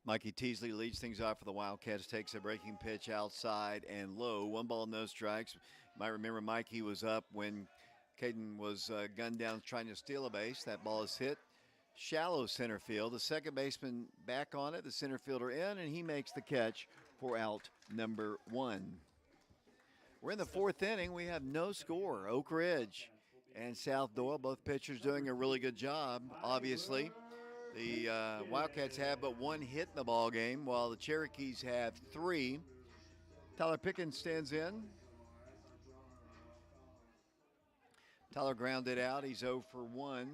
Mikey Teasley leads things off for the Wildcats, takes a breaking pitch outside and low. 1 ball, no strikes. You might remember Mikey was up when Caden was gunned down trying to steal a base. That ball is hit shallow center field. The second baseman back on it, the center fielder in, and he makes the catch for out number 1. We're in the 4th inning. We have no score. Oak Ridge and South Doyle, both pitchers doing a really good job, obviously. The Wildcats have but 1 hit in the ball game, while the Cherokees have 3. Tyler Pickens stands in. Tyler grounded out. He's 0 for 1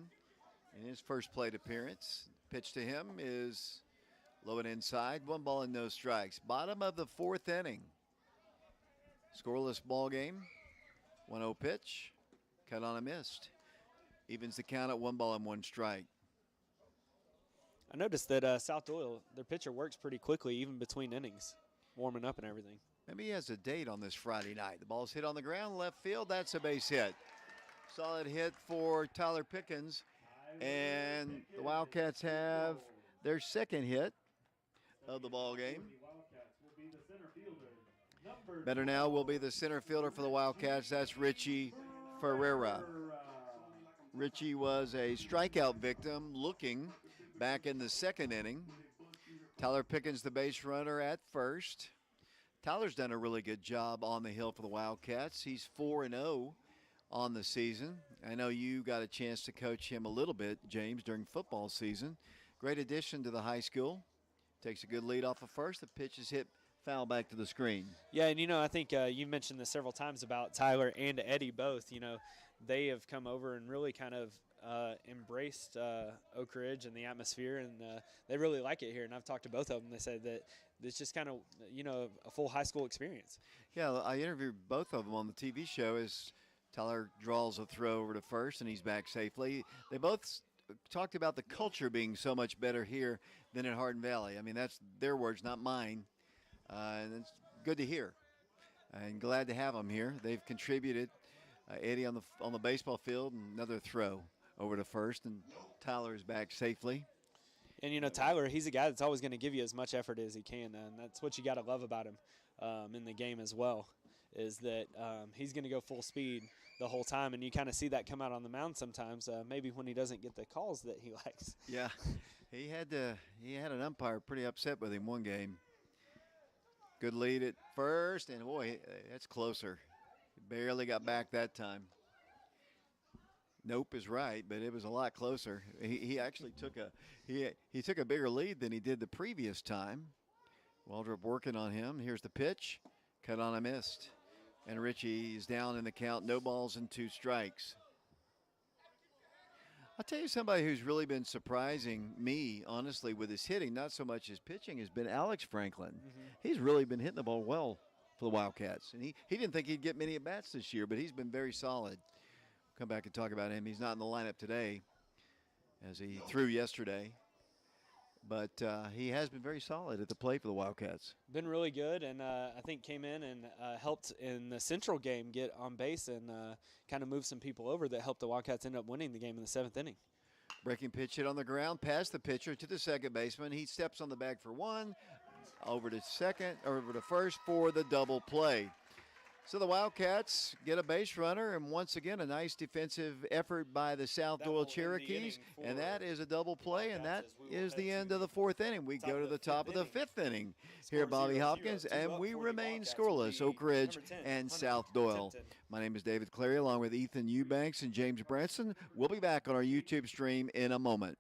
in his first plate appearance. Pitch to him is low and inside. 1 ball and no strikes. Bottom of the 4th inning. Scoreless ball game. 1-0 pitch. Cut on a missed. Evens the count at 1 ball and 1 strike. I noticed that South Doyle, their pitcher works pretty quickly, even between innings, warming up and everything. Maybe he has a date on this Friday night. The ball's hit on the ground, left field. That's a base hit. Solid hit for Tyler Pickens. And the Wildcats have their 2nd hit of the ball game. Better now will be the center fielder for the Wildcats. That's Richie Ferreira. Richie was a strikeout victim looking back in the 2nd inning. Tyler Pickens, the base runner at first. Tyler's done a really good job on the hill for the Wildcats. He's 4-0 on the season. I know you got a chance to coach him a little bit, James, during football season. Great addition to the high school. Takes a good lead off of first. The pitch is hit foul back to the screen. Yeah, and, I think you mentioned this several times about Tyler and Eddie both. They have come over and really kind of embraced Oak Ridge and the atmosphere, and they really like it here. And I've talked to both of them. They said that it's just kind of, a full high school experience. Yeah, I interviewed both of them on the TV show as Tyler draws a throw over to first, and he's back safely. They both talked about the culture being so much better here than in Hardin Valley. I mean, that's their words, not mine. And it's good to hear. And glad to have them here. They've contributed. Eddie on the baseball field, and another throw over to first, and Tyler is back safely. And, Tyler, he's a guy that's always going to give you as much effort as he can, and that's what you got to love about him in the game as well, is that he's going to go full speed the whole time, and you kind of see that come out on the mound sometimes, maybe when he doesn't get the calls that he likes. Yeah, he had an umpire pretty upset with him one game. Good lead at first, and boy, that's closer. Barely got back that time. Nope is right, but it was a lot closer. He actually took a bigger lead than he did the previous time. Waldrop working on him. Here's the pitch. Cut on a missed. And Richie is down in the count. No balls and 2 strikes. I'll tell you somebody who's really been surprising me, honestly, with his hitting, not so much his pitching, has been Alex Franklin. Mm-hmm. He's really been hitting the ball well for the Wildcats. And he didn't think he'd get many at-bats this year, but he's been very solid. Come back and talk about him. He's not in the lineup today as he threw yesterday. But he has been very solid at the plate for the Wildcats. Been really good, and I think came in and helped in the Central game get on base and kind of move some people over that helped the Wildcats end up winning the game in the 7th inning. Breaking pitch hit on the ground, past the pitcher to the second baseman. He steps on the bag for 1, over to first for the double play. So the Wildcats get a base runner, and once again a nice defensive effort by the South Doyle Cherokees, and that is a double play, and that is the end of the 4th inning. We go to the top of the 5th inning here at Bobby Hopkins, and we remain scoreless, Oak Ridge and South Doyle. My name is David Clary, along with Ethan Eubanks and James Branson. We'll be back on our YouTube stream in a moment.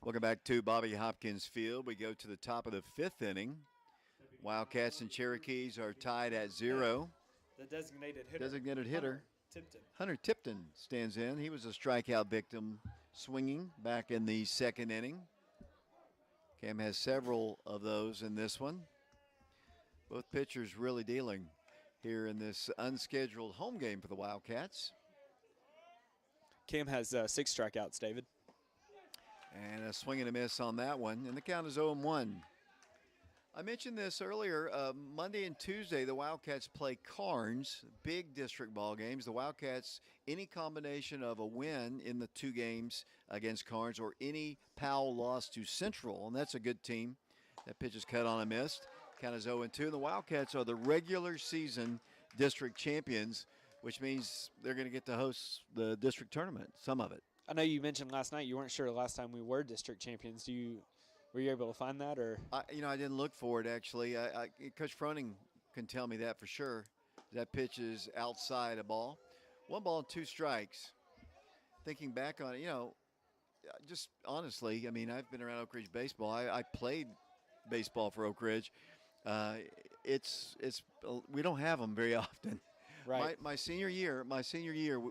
Welcome back to Bobby Hopkins Field. We go to the top of the fifth inning. Wildcats and Cherokees are tied at 0. The designated hitter. Designated hitter. Tipton. Hunter Tipton stands in. He was a strikeout victim swinging back in the second inning. Cam has several of those in this one. Both pitchers really dealing here in this unscheduled home game for the Wildcats. Cam has 6 strikeouts, David. And a swing and a miss on that one. And the count is 0-1. I mentioned this earlier. Monday and Tuesday, the Wildcats play Carnes, big district ball games. The Wildcats, any combination of a win in the 2 games against Carnes or any Powell loss to Central, and that's a good team. That pitch is cut on and missed. Count is 0-2. The Wildcats are the regular season district champions, which means they're going to get to host the district tournament, some of it. I know you mentioned last night you weren't sure the last time we were district champions. Were you able to find that, or? I didn't look for it, actually. Coach Froning can tell me that for sure. That pitch is outside a ball. 1 ball and 2 strikes. Thinking back on it, just honestly, I've been around Oak Ridge baseball. I played baseball for Oak Ridge. We don't have them very often. Right. My senior year,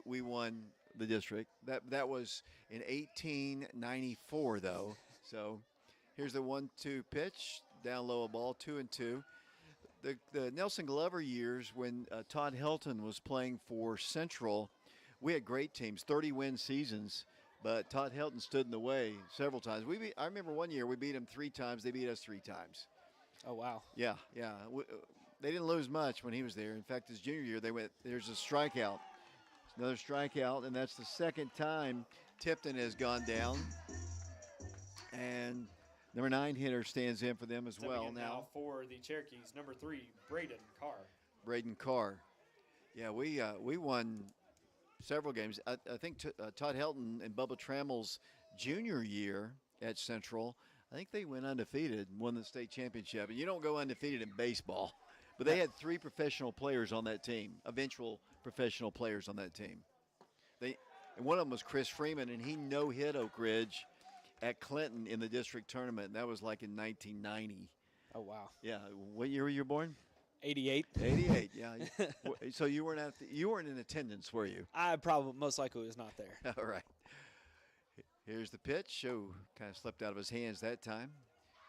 we won the district. That was in 1894, though. So here's the 1-2 pitch, down low a ball, 2-2. The Nelson Glover years when Todd Helton was playing for Central, we had great teams, 30-win seasons, but Todd Helton stood in the way several times. I remember one year we beat them 3 times. They beat us 3 times. Oh, wow. Yeah. They didn't lose much when he was there. In fact, his junior year, there's a strikeout. Another strikeout, and that's the second time Tipton has gone down. And number 9 hitter stands in for them as Stepping well in now. for the Cherokees, number 3, Braden Carr. Braden Carr. Yeah, we won several games. I think Todd Helton and Bubba Trammell's junior year at Central, I think they went undefeated, won the state championship. And you don't go undefeated in baseball. But they had 3 professional players on that team, eventual professional players on that team. And one of them was Chris Freeman, and he no-hit Oak Ridge at Clinton in the district tournament. And that was like in 1990. Oh, wow. Yeah. What year were you born? 88. 88. Yeah. So you weren't in attendance, were you? I probably most likely was not there. All right. Here's the pitch. Oh, kind of slipped out of his hands that time.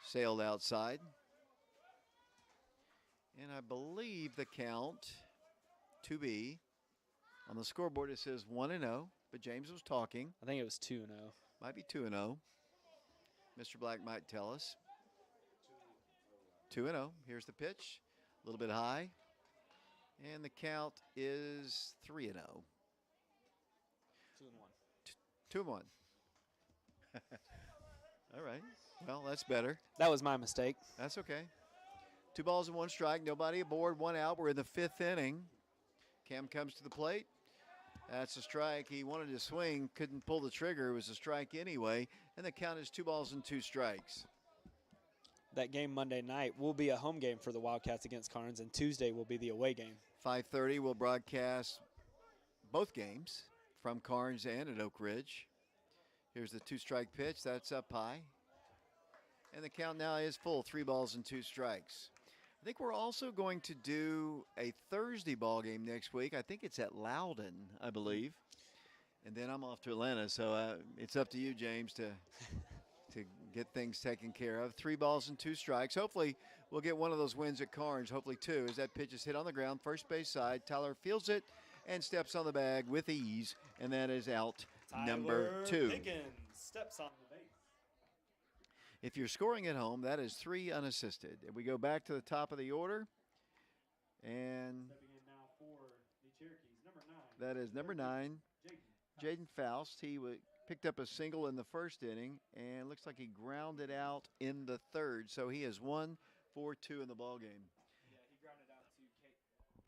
Sailed outside. And I believe the count to be on the scoreboard. It says 1-0, but James was talking. I think it was 2-0. Might be 2-0. Mr. Black might tell us. 2-0. Here's the pitch. A little bit high. And the count is 3-0. 2-1. All right. Well, that's better. That was my mistake. That's okay. 2 balls and 1 strike. Nobody aboard, 1 out. We're in the 5th inning. Cam comes to the plate. That's a strike. He wanted to swing, couldn't pull the trigger. It was a strike anyway. And the count is 2 balls and 2 strikes. That game Monday night will be a home game for the Wildcats against Carnes, and Tuesday will be the away game. 5:30 we'll broadcast both games from Carnes and at Oak Ridge. Here's the 2-strike pitch. That's up high. And the count now is full, 3 balls and 2 strikes. I think we're also going to do a Thursday ball game next week. I think it's at Loudon, I believe. And then I'm off to Atlanta, so it's up to you, James, to get things taken care of. 3 balls and 2 strikes. Hopefully we'll get one of those wins at Carnes, hopefully 2, as that pitch is hit on the ground, first base side. Tyler fields it and steps on the bag with ease, and that is out number 2. Pickens steps on the base. If you're scoring at home, that is 3 unassisted. And we go back to the top of the order. And Stepping in now for the Cherokees, number 9. that is number 9, Jaden Faust. He picked up a single in the first inning, and looks like he grounded out in the third. So he has 1-4-2 in the ball game. Yeah,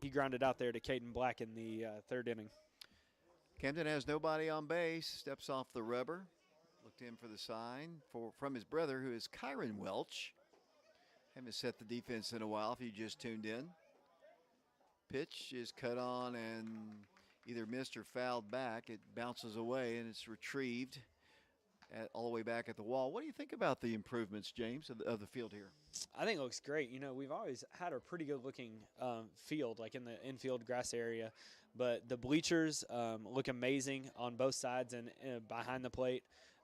he grounded out there to Caden Black in the third inning. Camden has nobody on base. Steps off the rubber. Looked in for the sign from his brother, who is Kyron Welch. Haven't set the defense in a while if you just tuned in. Pitch is cut on and either missed or fouled back. It bounces away and it's retrieved all the way back at the wall. What do you think about the improvements, James, of the field here? I think it looks great. You know, we've always had a pretty good looking field, like in the infield grass area, but the bleachers look amazing on both sides and behind the plate.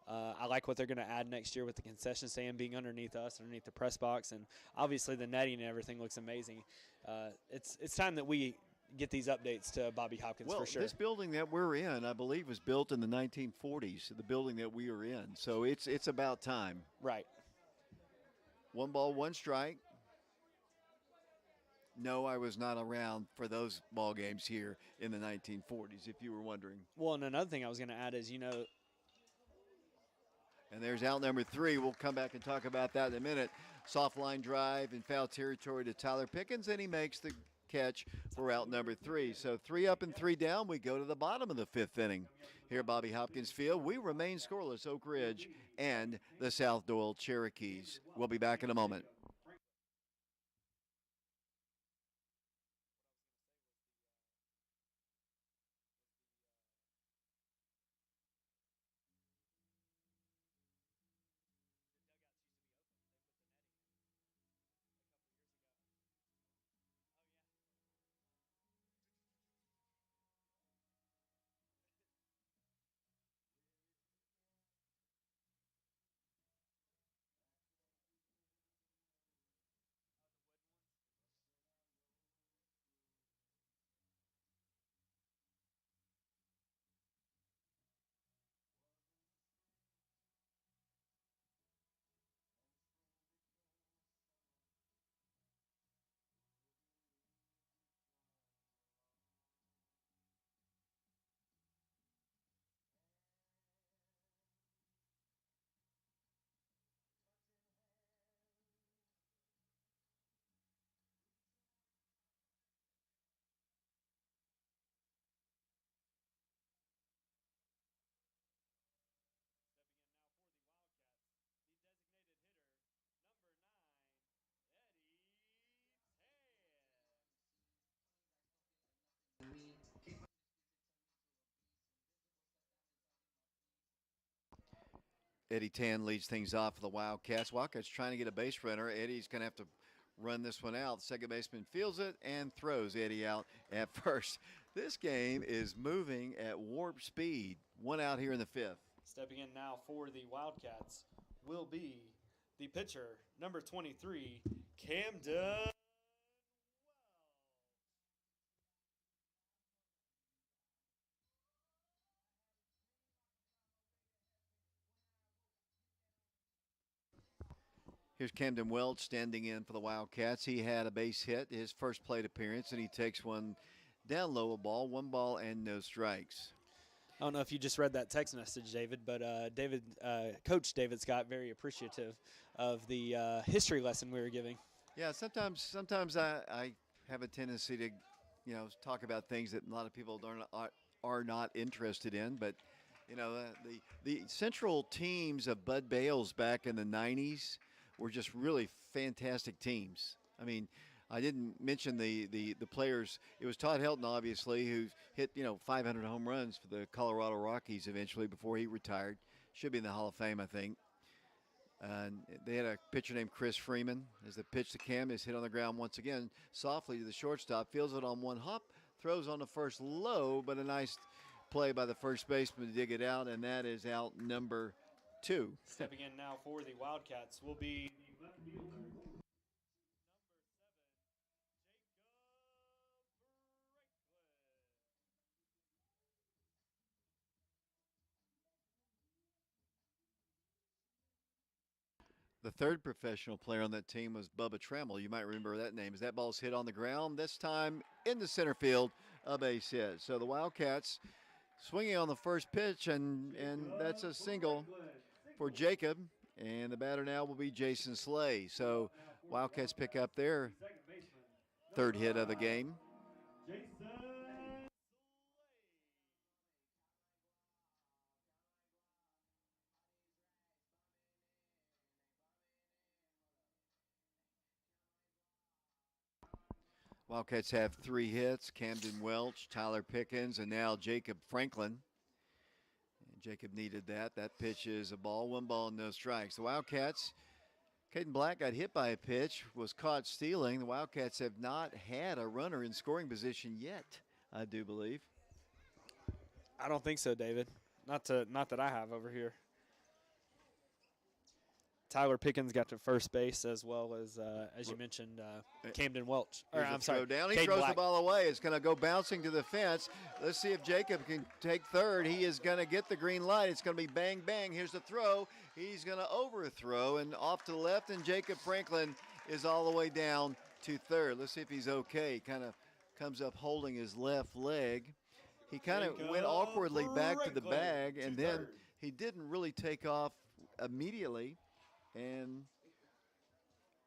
I like what they're going to add next year with the concession stand being underneath us, underneath the press box, and obviously the netting and everything looks amazing. It's time that we get these updates to Bobby Hopkins Well, for sure. this building that we're in, I believe, was built in the 1940s, the building that we are in. So it's about time. Right. 1 ball, 1 strike. No, I was not around for those ball games here in the 1940s, if you were wondering. Well, and another thing I was going to add is, you know, And there's out number 3. We'll come back and talk about that in a minute. Soft line drive in foul territory to Tyler Pickens, and he makes the catch for out number 3. So 3 up and 3 down. We go to the bottom of the 5th inning. Here at Bobby Hopkins Field, we remain scoreless, Oak Ridge and the South Doyle Cherokees. We'll be back in a moment. Eddie Tan leads things off for the Wildcats. Wildcats trying to get a base runner. Eddie's going to have to run this one out. Second baseman fields it and throws Eddie out at first. This game is moving at warp speed. 1 out here in the 5th. stepping in now for the Wildcats will be the pitcher, number 23, Camden. Here's Camden Welch standing in for the Wildcats. He had a base hit his first plate appearance, and he takes one down low, a ball, 1 ball and no strikes. I don't know if you just read that text message, David, but Coach David Scott, very appreciative of the history lesson we were giving. Yeah, sometimes I have a tendency to, talk about things that a lot of people are not interested in. But, the central teams of Bud Bales back in the 90s were just really fantastic teams. I mean, I didn't mention the players. It was Todd Helton, obviously, who hit 500 home runs for the Colorado Rockies eventually before he retired. Should be in the Hall of Fame, I think. And they had a pitcher named Chris Freeman. As the pitch to Cam is hit on the ground once again, softly to the shortstop, fields it on one hop, throws on the first low, but a nice play by the first baseman to dig it out, and that is out number 2. Stepping in now for the Wildcats will be The left fielder, The third professional player on that team was Bubba Trammell. You might remember that name. As that ball's hit on the ground, this time in the center field, a base hit. So the Wildcats swinging on the first pitch, and that's a single for Jacob. And the batter now will be Jason Slay. So Wildcats pick up their second baseman, third hit of the game. Jason Wildcats have 3 hits: Camden Welch, Tyler Pickens, and now Jacob Franklin. Jacob needed that. That pitch is a ball, 1 ball, no strikes. The Wildcats, Caden Black got hit by a pitch, was caught stealing. The Wildcats have not had a runner in scoring position yet, I do believe. I don't think so, David. Not that I have over here. Tyler Pickens got to first base as well as you mentioned, Camden Welch. Or, Here's I'm a sorry, throw down. He Caden throws Black. the ball away. It's going to go bouncing to the fence. Let's see if Jacob can take third. He is going to get the green light. It's going to be bang, bang. Here's the throw. He's going to overthrow and off to the left, and Jacob Franklin is all the way down to third. Let's see if he's okay. He kind of comes up holding his left leg. He kind of went awkwardly back to the bag, and then he didn't really take off immediately. And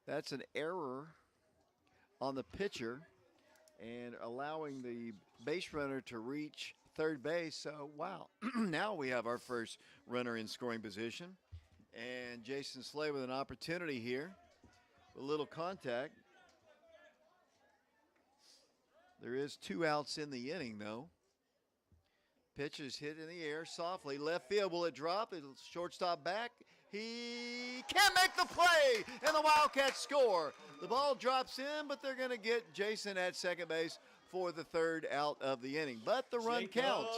that's an error on the pitcher and allowing the base runner to reach third base. So, wow, now we have our first runner in scoring position. And Jason Slay with an opportunity here. A little contact. There is 2 outs in the inning, though. Pitch is hit in the air softly. Left field, will it drop? It'll shortstop back. He can't make the play, and the Wildcats score. The ball drops in, but they're going to get Jason at second base for the 3rd out of the inning. But the run counts.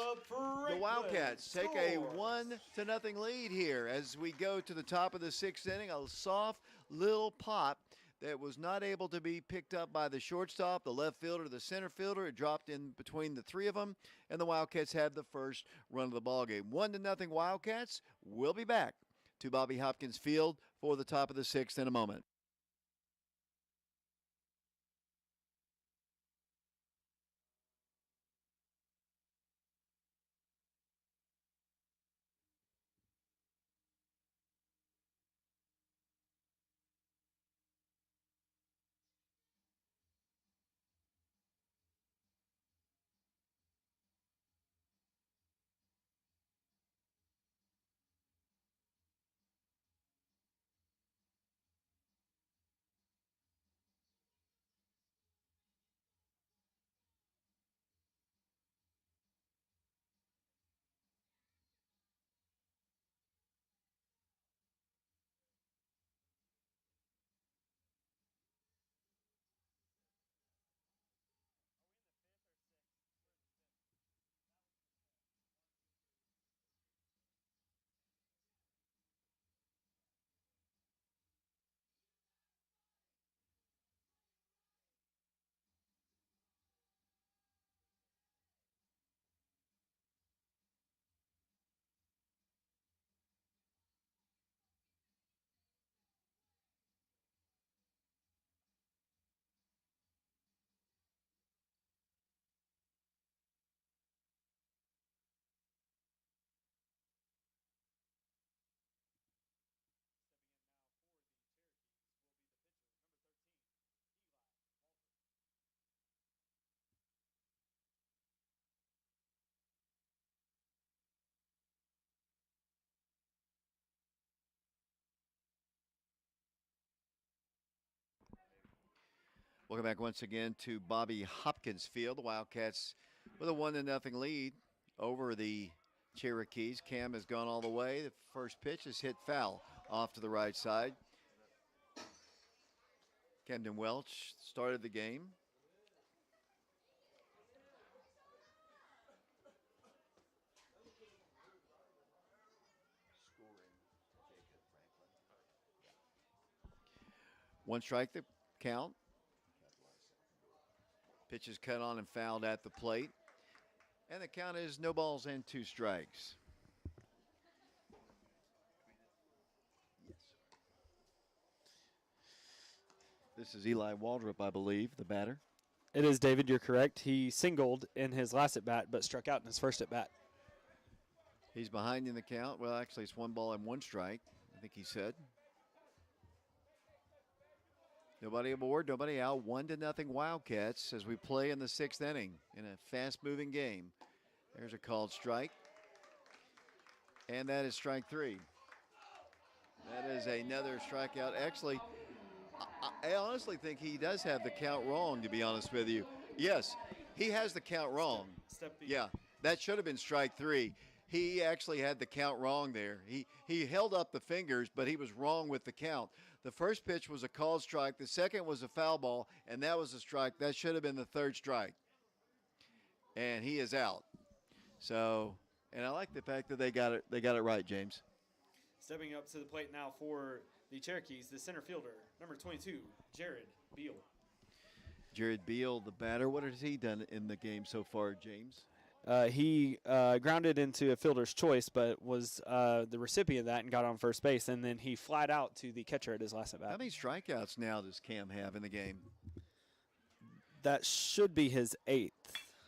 The Wildcats take a 1-0 lead here as we go to the top of the 6th inning. A soft little pop that was not able to be picked up by the shortstop, the left fielder, the center fielder. It dropped in between the 3 of them, and the Wildcats have the first run of the ballgame. 1-0 Wildcats. We'll be back to Bobby Hopkins Field for the top of the 6th in a moment. Welcome back once again to Bobby Hopkins Field. The Wildcats with a 1-0 lead over the Cherokees. Cam has gone all the way. The first pitch is hit foul off to the right side. Camden Welch started the game. One strike the count. Pitch is cut on and fouled at the plate. And the count is no balls and 2 strikes. Yes. This is Eli Waldrop, I believe, the batter. It is, David. You're correct. He singled in his last at-bat, but struck out in his first at-bat. He's behind in the count. Well, actually, it's 1 ball and 1 strike, I think he said. Nobody aboard, nobody out. 1-0 Wildcats as we play in the 6th inning in a fast-moving game. There's a called strike. And that is strike 3. That is another strikeout. Actually, I honestly think he does have the count wrong, to be honest with you. Yes, he has the count wrong. Yeah, that should have been strike 3. he actually had the count wrong there. He held up the fingers, but he was wrong with the count. The first pitch was a called strike. The second was a foul ball, and that was a strike. That should have been the third strike. And he is out. So, and I like the fact that they got it right, James. Stepping up to the plate now for the Cherokees, the center fielder, number 22, Jared Beal. Jared Beal, the batter. What has he done in the game so far, James? He grounded into a fielder's choice, but was the recipient of that and got on first base. And then he flied out to the catcher at his last at bat. How many strikeouts now does Cam have in the game? That should be his 8th.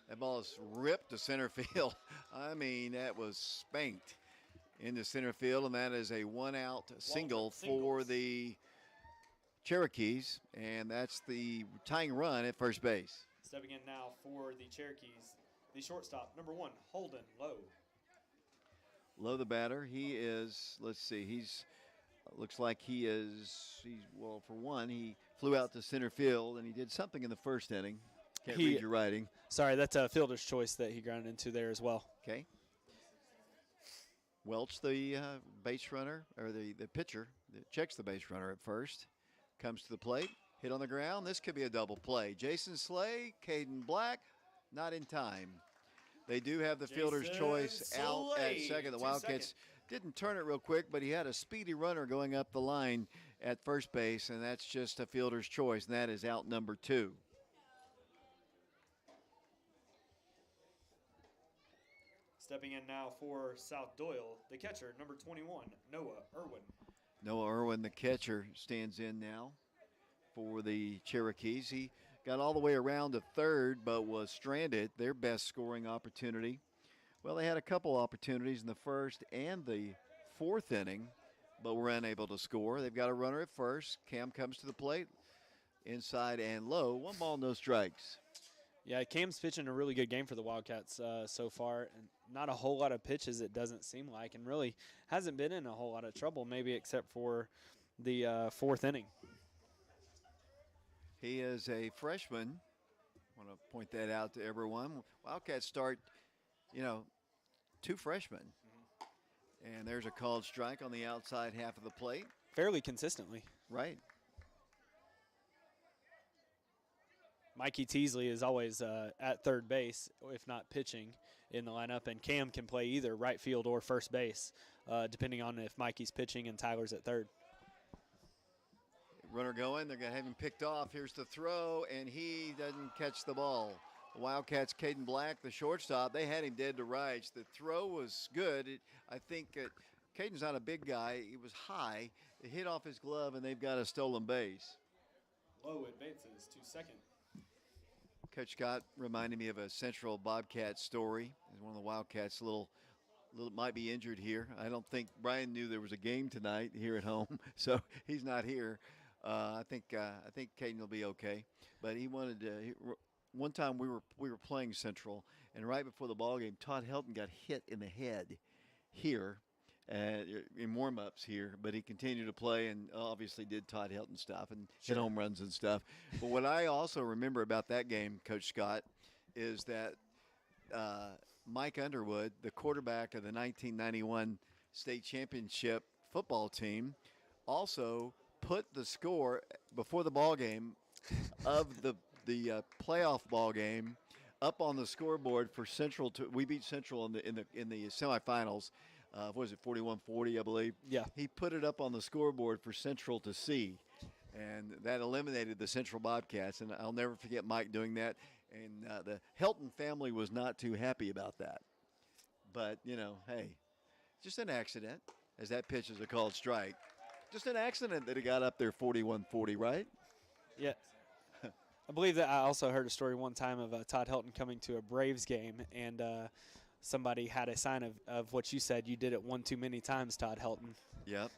That ball is ripped to center field. I mean, that was spanked into center field, and that is a one-out single for the Cherokees, and that's the tying run at first base. Stepping in now for the Cherokees, the shortstop, number 1, Holden Lowe. Lowe, the batter. He is, let's see, looks like well, for one, he flew out to center field, and he did something in the first inning. Can't read your writing. Sorry, that's a fielder's choice that he grounded into there as well. Okay. Welch, the base runner, or the pitcher, that checks the base runner at first, comes to the plate, hit on the ground. This could be a double play. Jason Slay, Caden Black, not in time. They do have the fielder's choice out at second. The Wildcats didn't turn it real quick, but he had a speedy runner going up the line at first base, and that's just a fielder's choice, and that is out number 2. Stepping in now for South Doyle, the catcher, number 21, Noah Irwin. Noah Irwin, the catcher, stands in now for the Cherokees. He got all the way around to third, but was stranded. Their best scoring opportunity. Well, they had a couple opportunities in the first and the fourth inning, but were unable to score. They've got a runner at first. Cam comes to the plate, inside and low. 1 ball, no strikes. Yeah, Cam's pitching a really good game for the Wildcats so far. And not a whole lot of pitches, it doesn't seem like, and really hasn't been in a whole lot of trouble, maybe except for the fourth inning. He is a freshman. I want to point that out to everyone. Wildcats start, 2 freshmen. And there's a called strike on the outside half of the plate. Fairly consistently. Right. Mikey Teasley is always at third base, if not pitching, in the lineup. And Cam can play either right field or first base, depending on if Mikey's pitching and Tyler's at third. Runner going. They're going to have him picked off. Here's the throw, and he doesn't catch the ball. The Wildcats, Caden Black, the shortstop, they had him dead to rights. The throw was good. I think Caden's not a big guy. He was high. It hit off his glove, and they've got a stolen base. Lowe advances to second. Coach Scott reminded me of a Central Bobcat story. One of the Wildcats little might be injured here. I don't think Brian knew there was a game tonight here at home, so he's not here. I think Caden will be okay. But he wanted to. One time we were playing Central, and right before the ball game, Todd Helton got hit in the head here in warm-ups here, but he continued to play and obviously did Todd Helton stuff and hit home runs and stuff. But what I also remember about that game, Coach Scott, is that Mike Underwood, the quarterback of the 1991 state championship football team, also put the score before the ball game of the playoff ball game up on the scoreboard for Central. We beat Central in the semifinals. What was it, 41-40, I believe? Yeah. He put it up on the scoreboard for Central to see, and that eliminated the Central Bobcats. And I'll never forget Mike doing that. And the Helton family was not too happy about that. But, hey, just an accident, as that pitch is a called strike. Just an accident that it got up there 41-40, right? Yeah. I believe that I also heard a story one time of Todd Helton coming to a Braves game, and somebody had a sign of what you said. You did it one too many times, Todd Helton. Yep.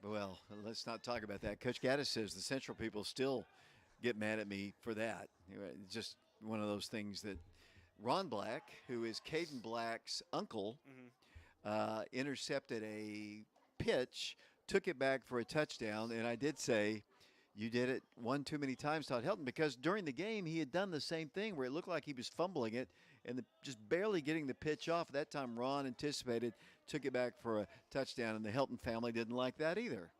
Well, let's not talk about that. Coach Gaddis says the Central people still get mad at me for that. It's just one of those things that Ron Black, who is Caden Black's uncle, intercepted a pitch, took it back for a touchdown, and I did say, you did it one too many times, Todd Helton, because during the game he had done the same thing where it looked like he was fumbling it, and just barely getting the pitch off. At that time, Ron anticipated, took it back for a touchdown, and the Helton family didn't like that either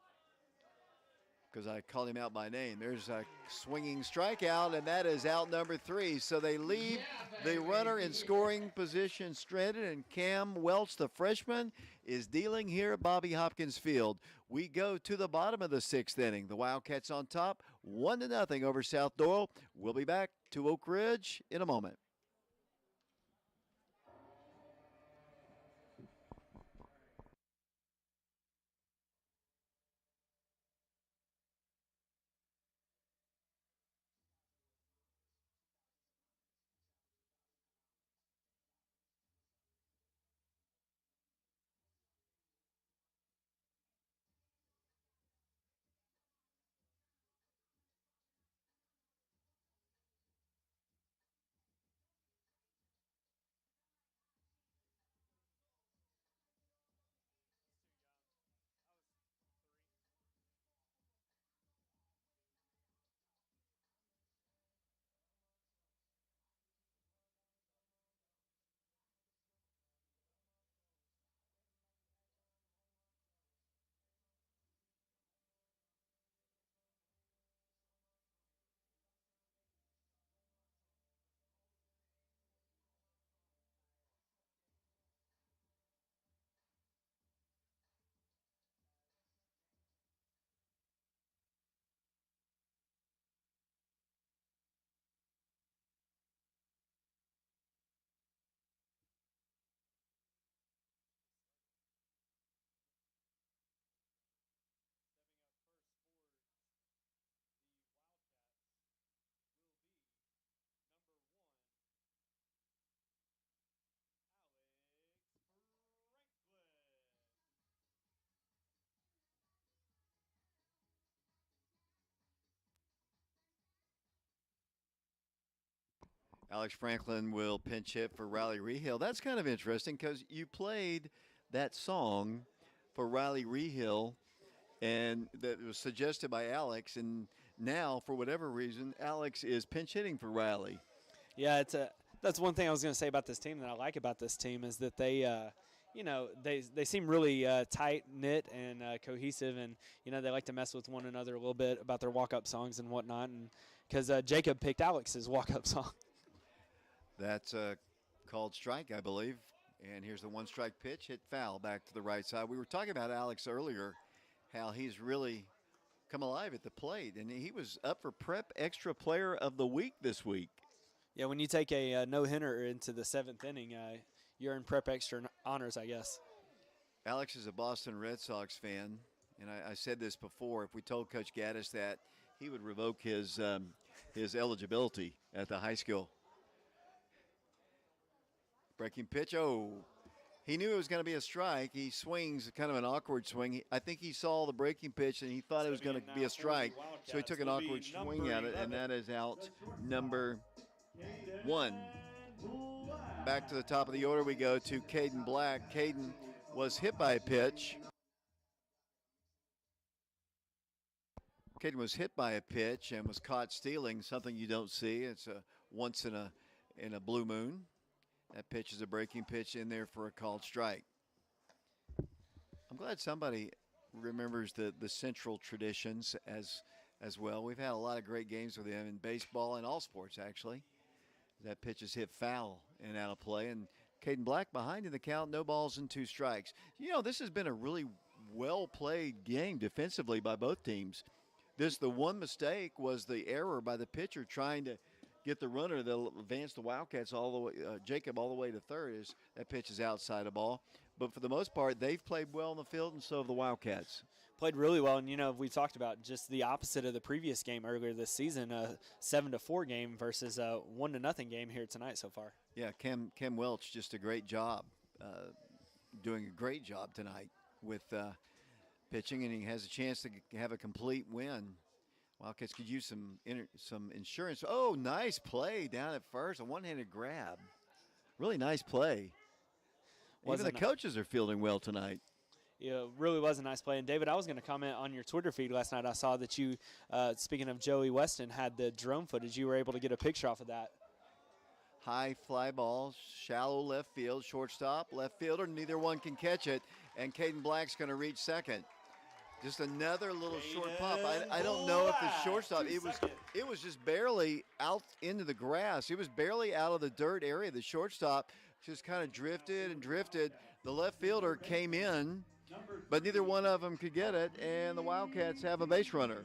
because I called him out by name. There's a swinging strikeout, and that is out number 3. So they leave the runner in scoring position stranded, and Cam Welch, the freshman, is dealing here at Bobby Hopkins Field. We go to the bottom of the 6th inning. The Wildcats on top, 1-0 over South Doyle. We'll be back to Oak Ridge in a moment. Alex Franklin will pinch hit for Riley Rehill. That's kind of interesting because you played that song for Riley Rehill, and that was suggested by Alex. And now, for whatever reason, Alex is pinch hitting for Riley. Yeah, that's one thing I was going to say about this team that I like about this team is that they they seem really tight knit and cohesive, and they like to mess with one another a little bit about their walk up songs and whatnot. And because Jacob picked Alex's walk up song. That's called strike, I believe. And here's the 1-strike pitch, hit foul back to the right side. We were talking about Alex earlier, how he's really come alive at the plate, and he was up for Prep Extra Player of the Week this week. Yeah, when you take a no-hitter into the 7th inning, you're in Prep Extra honors, I guess. Alex is a Boston Red Sox fan, and I said this before. If we told Coach Gaddis that, he would revoke his eligibility at the high school. Breaking pitch. Oh, he knew it was going to be a strike. He swings, kind of an awkward swing. I think he saw the breaking pitch, and he thought it was going to be a strike. So he took an awkward swing at it, and that is out number 1. Back to the top of the order we go to Caden Black. Caden was hit by a pitch. Caden was hit by a pitch and was caught stealing, something you don't see. It's a once in a blue moon. That pitch is a breaking pitch in there for a called strike. I'm glad somebody remembers the Central traditions as well. We've had a lot of great games with them in baseball and all sports, actually. That pitch is hit foul and out of play. And Caden Black behind in the count, no balls and 2 strikes. This has been a really well-played game defensively by both teams. The one mistake was the error by the pitcher trying to get the runner that'll advance the Wildcats all the way, Jacob all the way to third. That pitch is outside the ball. But for the most part, they've played well in the field, and so have the Wildcats. Played really well, and we talked about just the opposite of the previous game earlier this season, a 7-4 game versus a 1-0 game here tonight so far. Yeah, Cam Welch, just a great job, doing a great job tonight with pitching, and he has a chance to have a complete win. Wildcats could use some insurance. Oh, nice play down at first, a one-handed grab. Really nice play. Even the coaches are fielding well tonight. Yeah, it really was a nice play. And, David, I was going to comment on your Twitter feed last night. I saw that you, speaking of Joey Weston, had the drone footage. You were able to get a picture off of that. High fly ball, shallow left field, shortstop, left fielder. Neither one can catch it, and Caden Black's going to reach second. Just another little short pop. I don't know if the shortstop. It was just barely out into the grass. It was barely out of the dirt area. The shortstop just kind of drifted and drifted. The left fielder came in, but neither one of them could get it, and the Wildcats have a base runner.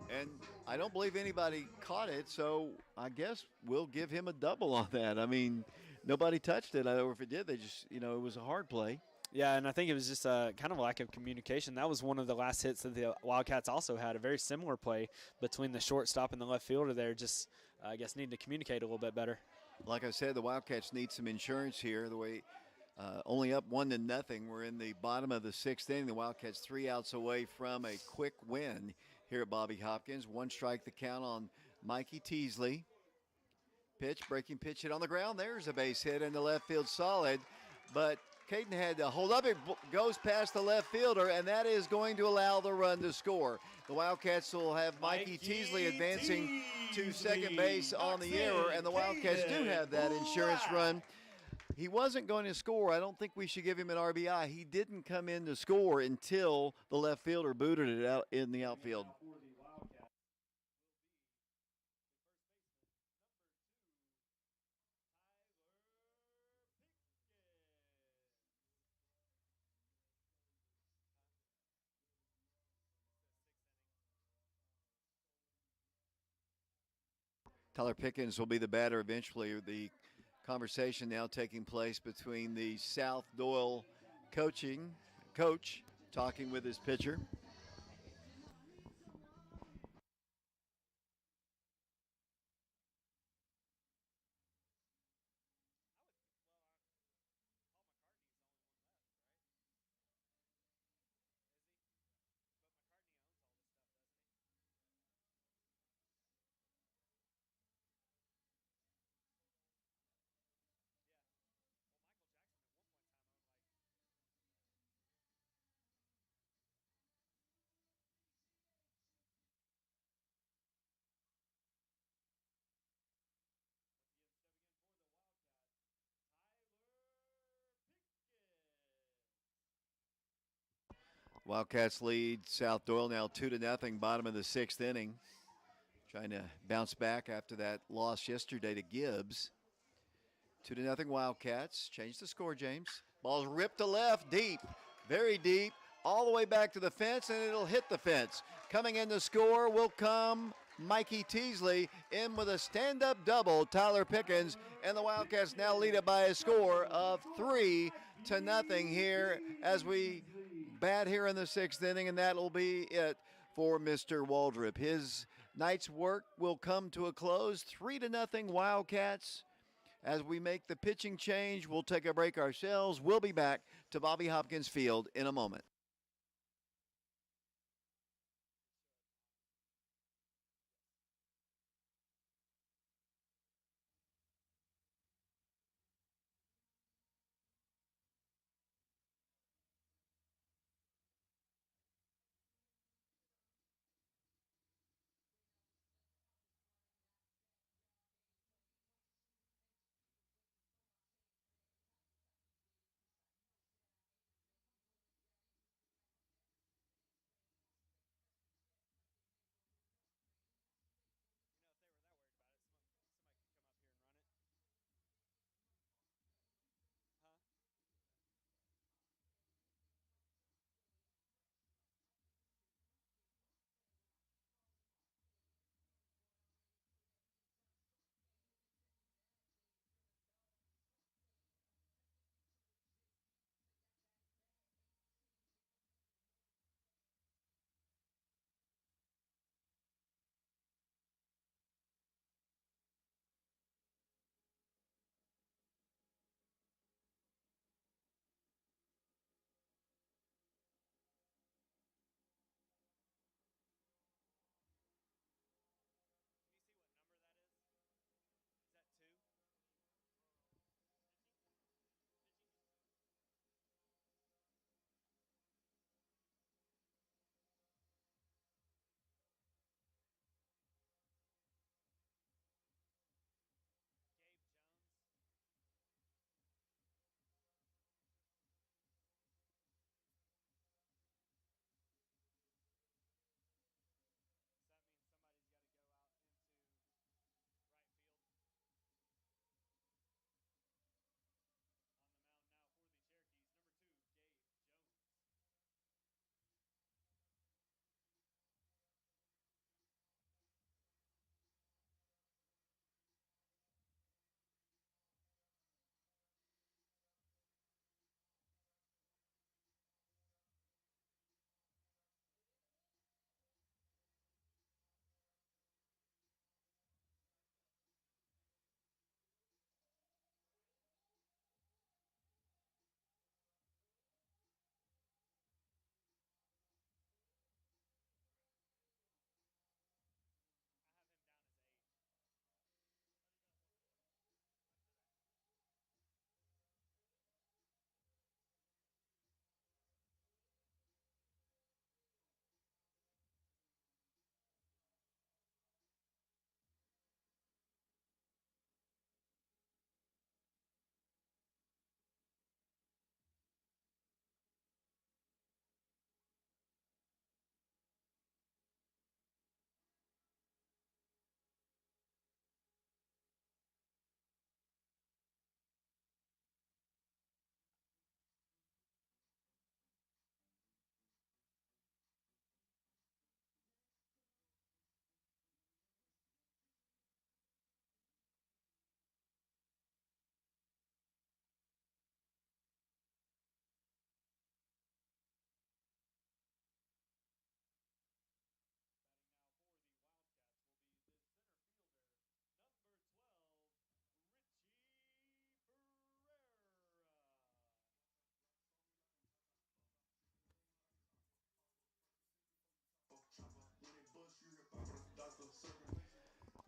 And I don't believe anybody caught it, so I guess we'll give him a double on that. I mean, nobody touched it. Or if it did, they just, it was a hard play. Yeah, and I think it was just a kind of a lack of communication. That was one of the last hits that the Wildcats also had, a very similar play between the shortstop and the left fielder there. Just, I guess, need to communicate a little bit better. Like I said, the Wildcats need some insurance here. The way only up 1-0. We're in the bottom of the sixth inning. The Wildcats 3 outs away from a quick win here at Bobby Hopkins. One strike the count on Mikey Teasley. Breaking pitch hit on the ground. There's a base hit in the left field solid, but Caden had to hold up. It goes past the left fielder, and that is going to allow the run to score. The Wildcats will have Mikey Teasley advancing to second base on the error, and the Wildcats do have that insurance run. He wasn't going to score. I don't think we should give him an RBI. He didn't come in to score until the left fielder booted it out in the outfield. Tyler Pickens will be the batter eventually. The conversation now taking place between the South Doyle coach talking with his pitcher. Wildcats lead South Doyle now 2-0, bottom of the sixth inning. Trying to bounce back after that loss yesterday to Gibbs. 2-0 Wildcats. Change the score, James. Ball's ripped to left, deep, very deep, all the way back to the fence, and it'll hit the fence. Coming in to score will come Mikey Teasley in with a stand-up double, Tyler Pickens, and the Wildcats now lead it by a score of 3-0 here as we bat here in the sixth inning, and that'll be it for Mr. Waldrop. His night's work will come to a close. 3-0 Wildcats. As we make the pitching change, we'll take a break ourselves. We'll be back to Bobby Hopkins Field in a moment.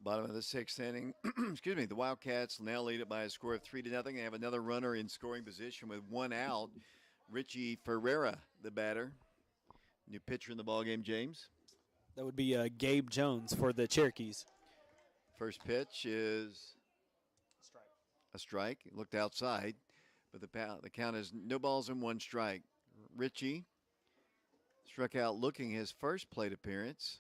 Bottom of the sixth inning. Excuse me. The Wildcats now lead it by a score of 3-0. They have another runner in scoring position with one out. Richie Ferreira, the batter. New pitcher in the ballgame, James. That would be Gabe Jones for the Cherokees. First pitch is Strike. a strike. It looked outside, but the count is no balls and one strike. Richie struck out looking his first plate appearance.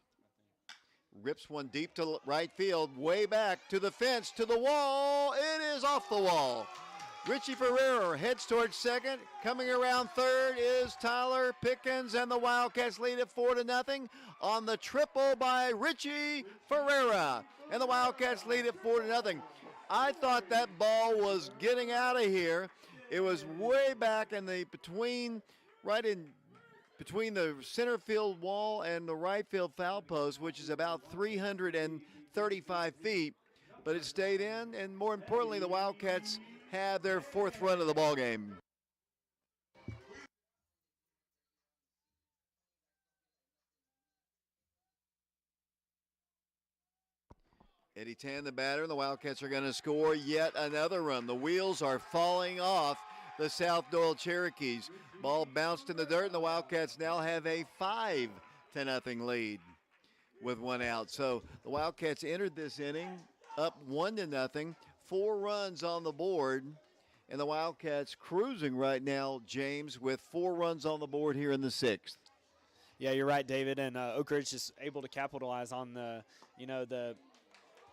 Rips one deep to right field, way back to the fence, to the wall. It is off the wall. Richie Ferreira heads towards second. Coming around third is Tyler Pickens, and the Wildcats lead it 4-0 on the triple by Richie Ferreira. And the Wildcats lead it 4-0. I thought that ball was getting out of here. It was way back in the between the center field wall and the right field foul post, which is about 335 feet. But it stayed in, and more importantly, the Wildcats have their fourth run of the ball game. Eddie Tan, the batter, and the Wildcats are going to score yet another run. The wheels are falling off the South Doyle Cherokees. Ball bounced in the dirt, and the Wildcats now have a 5-0 lead with one out. So the Wildcats entered this inning up 1-0, 4 runs on the board, and the Wildcats cruising right now, James, with 4 runs on the board here in the 6th. Yeah, you're right, David. And Oak Ridge is able to capitalize on the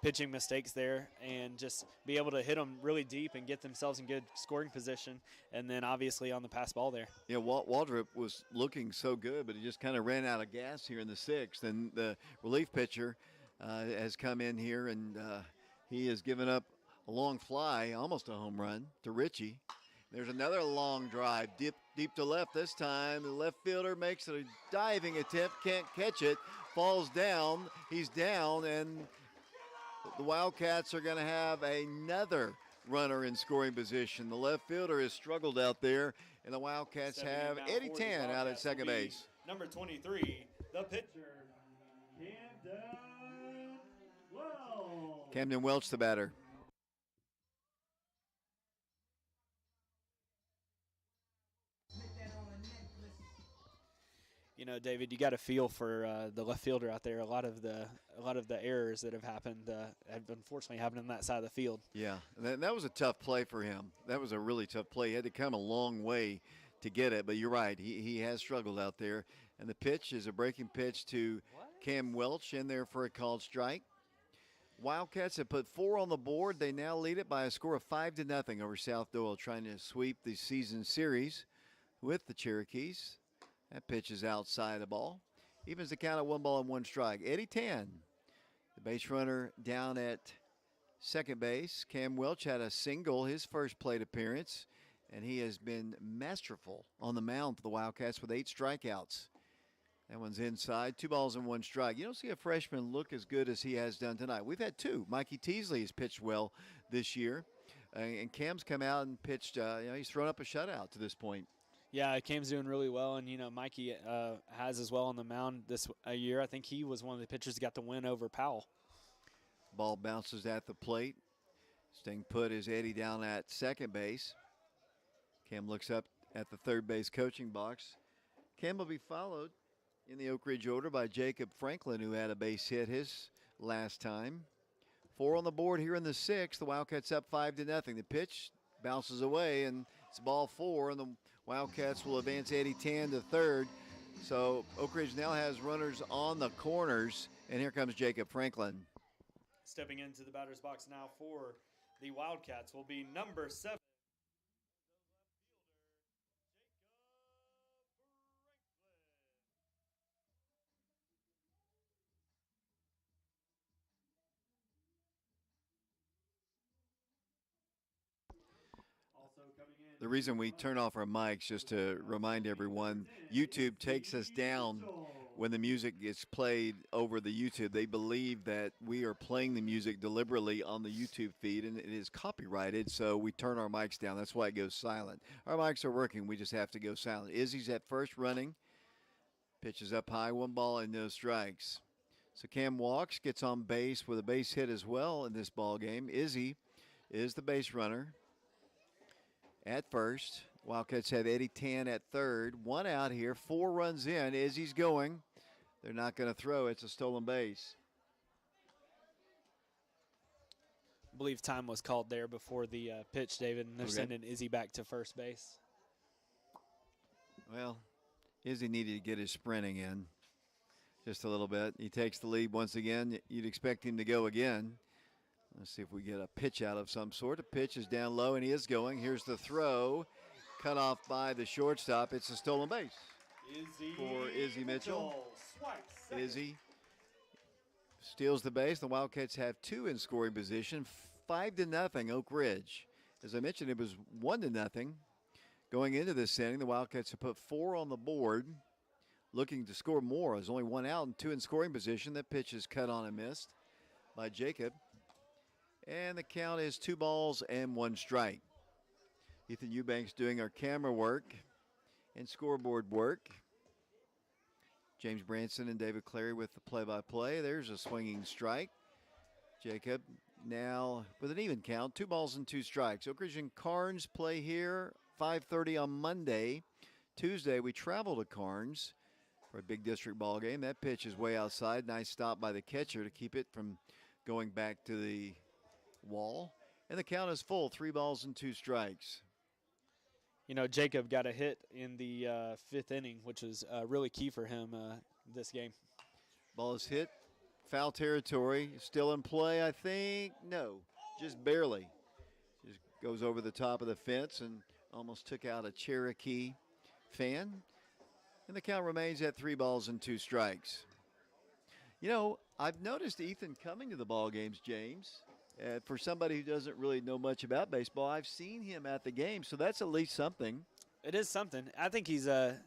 pitching mistakes there and just be able to hit them really deep and get themselves in good scoring position. And then obviously on the pass ball there. Yeah, Waldrop was looking so good, but he just kind of ran out of gas here in the 6th. And the relief pitcher has come in here, and he has given up a long fly, almost a home run, to Richie. There's another long drive, deep to left this time. The left fielder makes a diving attempt, can't catch it, falls down. He's down, and the Wildcats are going to have another runner in scoring position. The left fielder has struggled out there, and the Wildcats have Eddie Tan out at second base. Number 23, the pitcher, Camden Welch. Camden Welch, the batter. You know, David, you got to feel for the left fielder out there. A lot of the errors that have happened have unfortunately happened on that side of the field. Yeah, that was a tough play for him. That was a really tough play. He had to come a long way to get it, but you're right. He has struggled out there. And the pitch is a breaking pitch to Cam Welch in there for a called strike. Wildcats have put 4 on the board. They now lead it by a score of 5-0 over South Doyle, trying to sweep the season series with the Cherokees. That pitch is outside the ball. Evens the count at 1 ball and 1 strike. Eddie Tan, the base runner, down at second base. Cam Welch had a single his first plate appearance, and he has been masterful on the mound for the Wildcats with 8 strikeouts. That one's inside. 2 balls and 1 strike. You don't see a freshman look as good as he has done tonight. We've had 2. Mikey Teasley has pitched well this year, and Cam's come out and pitched. He's thrown up a shutout to this point. Yeah, Cam's doing really well, and Mikey has as well on the mound this year. I think he was one of the pitchers that got the win over Powell. Ball bounces at the plate. Staying put is Eddie down at second base. Cam looks up at the third base coaching box. Cam will be followed in the Oak Ridge order by Jacob Franklin, who had a base hit his last time. 4 on the board here in the 6th. The Wildcats up 5-0. The pitch bounces away, and it's ball 4, and the Wildcats will advance Eddie Tan to third. So Oak Ridge now has runners on the corners, and here comes Jacob Franklin. Stepping into the batter's box now for the Wildcats will be number 7. The reason we turn off our mics, just to remind everyone, YouTube takes us down when the music gets played over the YouTube. They believe that we are playing the music deliberately on the YouTube feed, and it is copyrighted, so we turn our mics down. That's why it goes silent. Our mics are working. We just have to go silent. Izzy's at first running. Pitches up high, 1 ball and no strikes. So Cam walks, gets on base with a base hit as well in this ball game. Izzy is the base runner at first. Wildcats have Eddie Tan at third. One out here, 4 runs in. Izzy's going. They're not going to throw. It's a stolen base. I believe time was called there before the pitch, David, and they're Okay. sending Izzy back to first base. Well, Izzy needed to get his sprinting in just a little bit. He takes the lead once again. You'd expect him to go again. Let's see if we get a pitch out of some sort. The pitch is down low, and he is going. Here's the throw. Cut off by the shortstop. It's a stolen base for Izzy Mitchell. Swipes second. Izzy steals the base. The Wildcats have 2 in scoring position. 5-0 Oak Ridge. As I mentioned, it was 1-0 going into this inning. The Wildcats have put 4 on the board, looking to score more. There's only 1 out and 2 in scoring position. That pitch is cut on and missed by Jacob. And the count is 2 balls and 1 strike. Ethan Eubanks doing our camera work and scoreboard work. James Branson and David Clary with the play-by-play. There's a swinging strike. Jacob now with an even count, 2 balls and 2 strikes. Oak Ridge and Carnes play here 5:30 on Monday. Tuesday we travel to Carnes for a big district ball game. That pitch is way outside. Nice stop by the catcher to keep it from going back to the wall. And the count is full, 3 balls and 2 strikes. You know, Jacob got a hit in the 5th inning, which was really key for him this game. Ball is hit, foul territory, still in play, I think. No, just barely. Just goes over the top of the fence and almost took out a Cherokee fan. And the count remains at 3 balls and 2 strikes. You know, I've noticed Ethan coming to the ball games, James. For somebody who doesn't really know much about baseball, I've seen him at the game, so that's at least something. It is something. I think he's a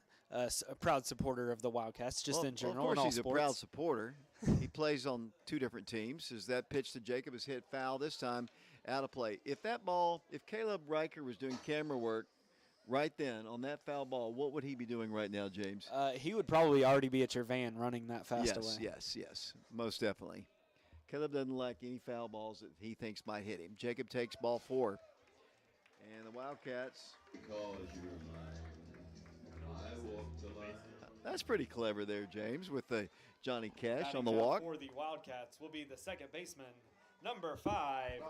proud supporter of the Wildcats, just in general. Of course, in all he's sports. a proud supporter. He plays on 2 different teams. As that pitch to Jacob is hit foul this time, out of play. If Caleb Riker was doing camera work right then on that foul ball, what would he be doing right now, James? He would probably already be at your van running that fast away. Yes, most definitely. Caleb doesn't like any foul balls that he thinks might hit him. Jacob takes ball 4. And the Wildcats. That's pretty clever there, James, with the Johnny Cash on the walk. For the Wildcats will be the second baseman, number 5.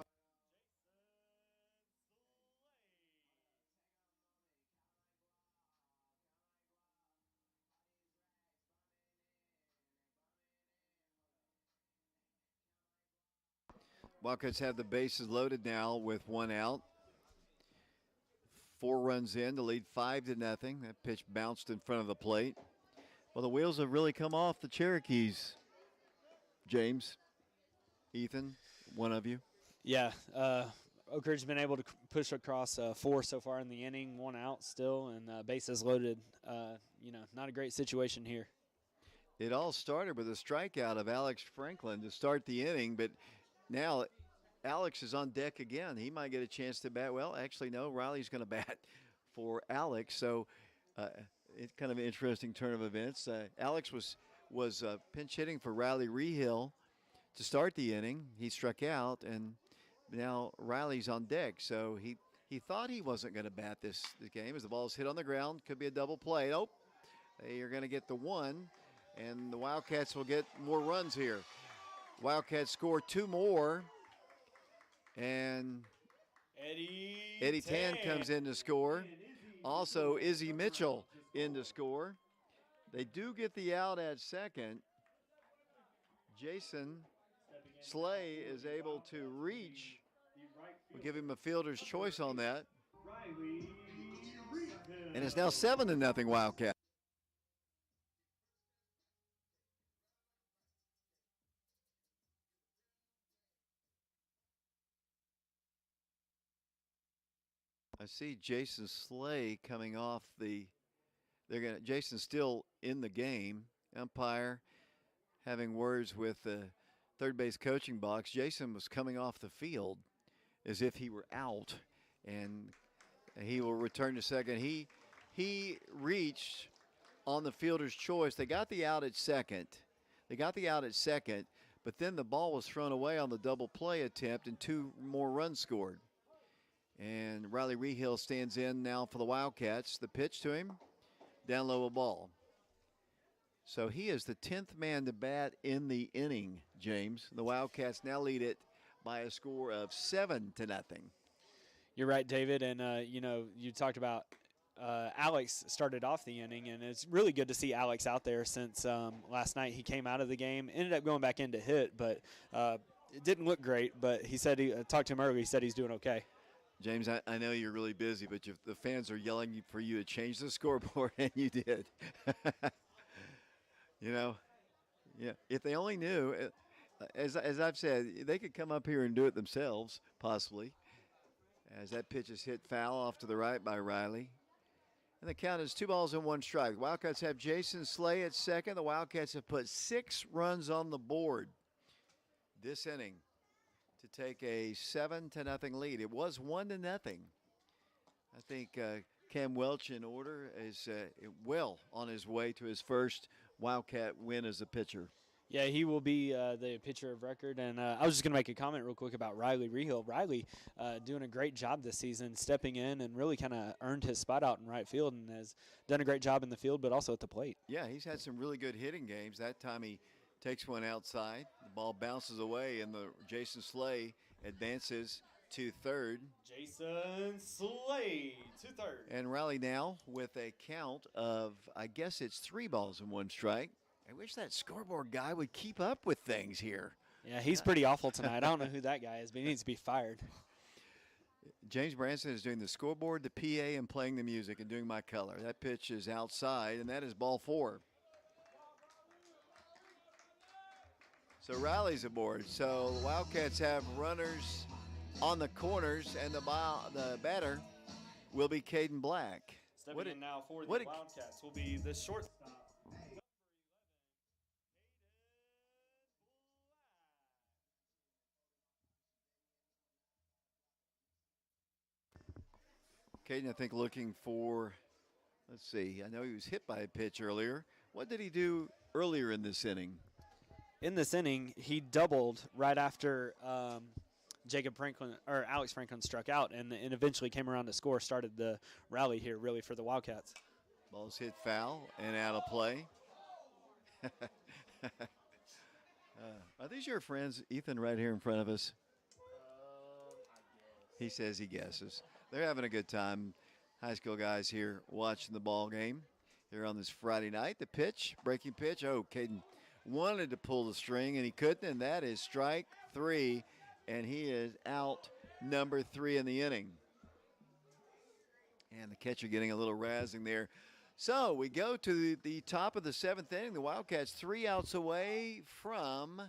Wildcats have the bases loaded now with 1 out. 4 runs in to lead 5-0. That pitch bounced in front of the plate. Well, the wheels have really come off the Cherokees. James, Ethan, one of you. Yeah, Oak Ridge's been able to push across 4 so far in the inning, 1 out still, and bases loaded. Not a great situation here. It all started with a strikeout of Alex Franklin to start the inning, but now Alex is on deck again. He might get a chance to bat. Well, actually, no, Riley's going to bat for Alex. So it's kind of an interesting turn of events. Alex was pinch hitting for Riley Rehill to start the inning. He struck out, and now Riley's on deck. So he thought he wasn't going to bat this game as the ball's hit on the ground. Could be a double play. Nope. They are going to get the 1, and the Wildcats will get more runs here. Wildcats score 2 more, and Eddie Tan comes in to score. Also, Izzy Mitchell in to score. They do get the out at second. Jason Slay is able to reach. We'll give him a fielder's choice on that. And it's now 7-0 Wildcats. I see Jason Slay coming off Jason's still in the game. Umpire having words with the third base coaching box. Jason was coming off the field as if he were out, and he will return to second. He reached on the fielder's choice. They got the out at second. They got the out at second, but then the ball was thrown away on the double play attempt and 2 more runs scored. And Riley Rehill stands in now for the Wildcats. The pitch to him, down low a ball. So he is the 10th man to bat in the inning, James. The Wildcats now lead it by a score of 7-0. You're right, David. And, you talked about Alex started off the inning, and it's really good to see Alex out there since last night he came out of the game, ended up going back in to hit, but it didn't look great. But he said, I talked to him earlier, he said he's doing okay. James, I know you're really busy, but the fans are yelling for you to change the scoreboard, and you did. Yeah, if they only knew, as I've said, they could come up here and do it themselves, possibly, as that pitch is hit foul off to the right by Riley. And the count is 2 balls and 1 strike. The Wildcats have Jason Slay at second. The Wildcats have put 6 runs on the board this inning to take a 7-0 lead. It was 1-0. I think Cam Welch in order is well on his way to his first Wildcat win as a pitcher. Yeah, he will be the pitcher of record. And I was just going to make a comment real quick about Riley Rehill. Riley doing a great job this season, stepping in and really kind of earned his spot out in right field and has done a great job in the field, but also at the plate. Yeah, he's had some really good hitting games. That time he takes one outside. The ball bounces away, and the Jason Slay advances to third. Jason Slay to third. And Riley now with a count of, I guess it's 3 balls and 1 strike. I wish that scoreboard guy would keep up with things here. Yeah, he's pretty awful tonight. I don't know who that guy is, but he needs to be fired. James Branson is doing the scoreboard, the PA, and playing the music and doing my color. That pitch is outside, and that is ball 4. So Riley's aboard. So the Wildcats have runners on the corners, and the batter will be Caden Black. Stepping in now for the what Wildcats will be the shortstop. Caden, I think, looking for, let's see, I know he was hit by a pitch earlier. What did he do earlier in this inning? In this inning, he doubled right after Alex Franklin struck out, and eventually came around to score. Started the rally here, really, for the Wildcats. Ball's hit foul and out of play. Are these your friends, Ethan, right here in front of us? He says he guesses. They're having a good time. High school guys here watching the ball game here on this Friday night. The pitch, breaking pitch. Oh, Caden wanted to pull the string, and he couldn't, and that is strike 3, and he is out number 3 in the inning. And the catcher getting a little razzing there. So we go to the top of the 7th inning. The Wildcats 3 outs away from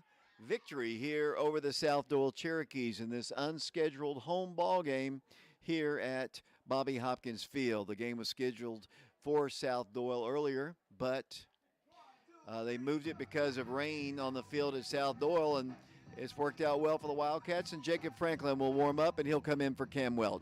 victory here over the South Doyle Cherokees in this unscheduled home ball game here at Bobby Hopkins Field. The game was scheduled for South Doyle earlier, but they moved it because of rain on the field at South Doyle, and it's worked out well for the Wildcats, and Jacob Franklin will warm up, and he'll come in for Cam Welch.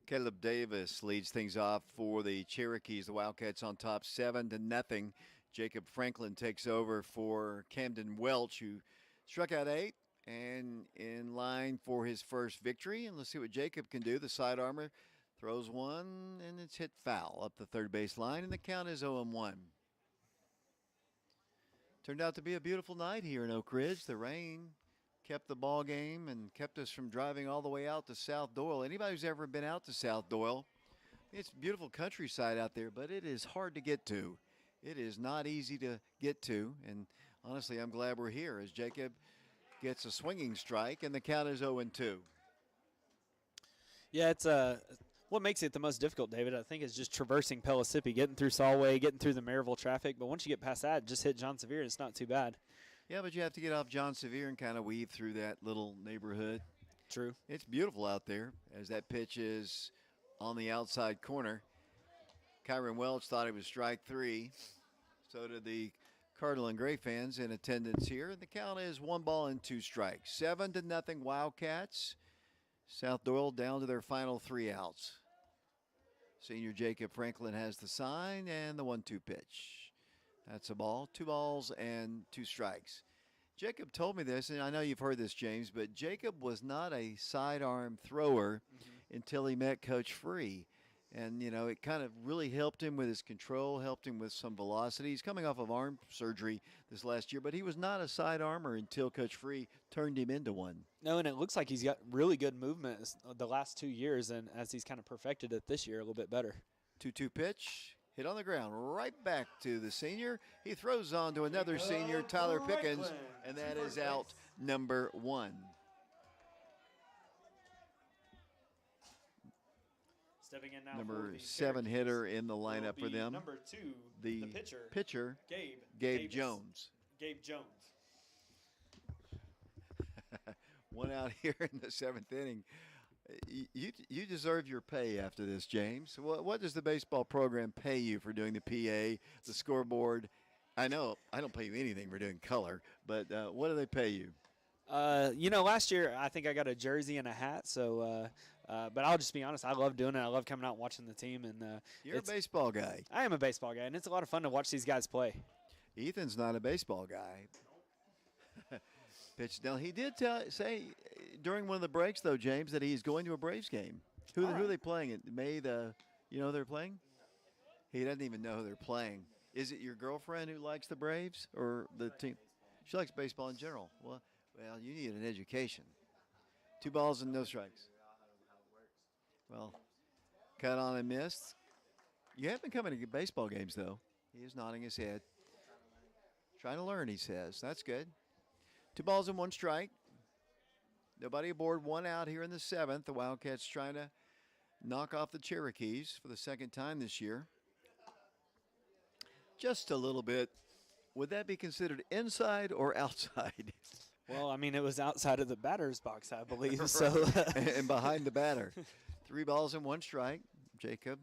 Caleb Davis leads things off for the Cherokees. The Wildcats on top 7-0. Jacob Franklin takes over for Camden Welch, who struck out 8 and in line for his first victory. And let's see what Jacob can do. The side armor throws one, and it's hit foul up the third base line, and the count is 0-1. Turned out to be a beautiful night here in Oak Ridge. The rain kept the ball game and kept us from driving all the way out to South Doyle. Anybody who's ever been out to South Doyle, it's beautiful countryside out there, but it is hard to get to. It is not easy to get to, and honestly, I'm glad we're here as Jacob gets a swinging strike, and the count is 0-2. Yeah, it's what makes it the most difficult, David, I think, is just traversing Pellissippi, getting through Solway, getting through the Maryville traffic. But once you get past that, just hit John Sevier, it's not too bad. Yeah, but you have to get off John Sevier and kind of weave through that little neighborhood. True. It's beautiful out there as that pitch is on the outside corner. Kyron Welch thought it was strike 3. So did the Cardinal and Gray fans in attendance here. And the count is 1-2 strikes. 7-0 Wildcats. South Doyle down to their final 3 outs. Senior Jacob Franklin has the sign and the 1-2 pitch. That's a ball. 2 balls and 2 strikes. Jacob told me this, and I know you've heard this, James, but Jacob was not a sidearm thrower until he met Coach Free. And, you know, it kind of really helped him with his control, helped him with some velocity. He's coming off of arm surgery this last year, but he was not a sidearmer until Coach Free turned him into one. No, and it looks like he's got really good movement the last 2 years, and as he's kind of perfected it this year a little bit better. 2-2 pitch, hit on the ground, right back to the senior. He throws on to another senior, Tyler Pickens, and that is out number 1. Stepping in now Number 7 hitter in the lineup for them. Number 2, the pitcher, Gabe Jones. Gabe Jones. One out here in the 7th inning. You deserve your pay after this, James. What does the baseball program pay you for doing the PA, the scoreboard? I know I don't pay you anything for doing color, but what do they pay you? You know, last year I think I got a jersey and a hat, so but I'll just be honest, I love doing it. I love coming out and watching the team. And You're a baseball guy. I am a baseball guy, and it's a lot of fun to watch these guys play. Ethan's not a baseball guy. Pitch down. He did say during one of the breaks, though, James, that he's going to a Braves game. Who are they playing? You know who they're playing? He doesn't even know who they're playing. Is it your girlfriend who likes the Braves or the team? She likes baseball in general. Well, you need an education. 2 balls and no strikes. Well, cut on and missed. You have been coming to baseball games, though. He is nodding his head. Trying to learn, he says. That's good. 2 balls and 1 strike. Nobody aboard, 1 out here in the 7th. The Wildcats trying to knock off the Cherokees for the 2nd time this year. Just a little bit. Would that be considered inside or outside? Well, I mean, it was outside of the batter's box, I believe. Right. So and behind the batter. 3 balls and 1 strike. Jacob,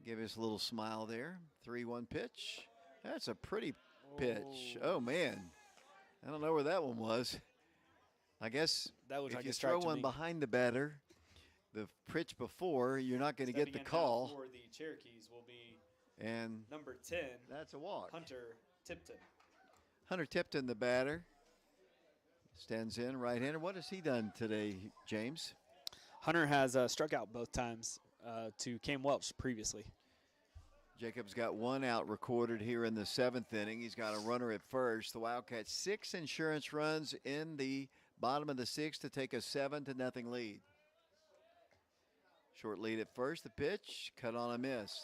give us a little smile there. 3-1 pitch. That's a pretty pitch. Oh, man. I don't know where that one was. I guess that was if like you a strike throw to one me. Behind the batter, the pitch before, you're not going to get the call. For the Cherokees will be and number 10. That's a walk. Hunter Tipton. Hunter Tipton, the batter, stands in, right-hander. What has he done today, James? Hunter has struck out both times to Cam Welch previously. Jacob's got 1 out recorded here in the 7th inning. He's got a runner at first. The Wildcats 6 insurance runs in the bottom of the 6th to take a 7-0 lead. Short lead at first. The pitch, cut on a miss.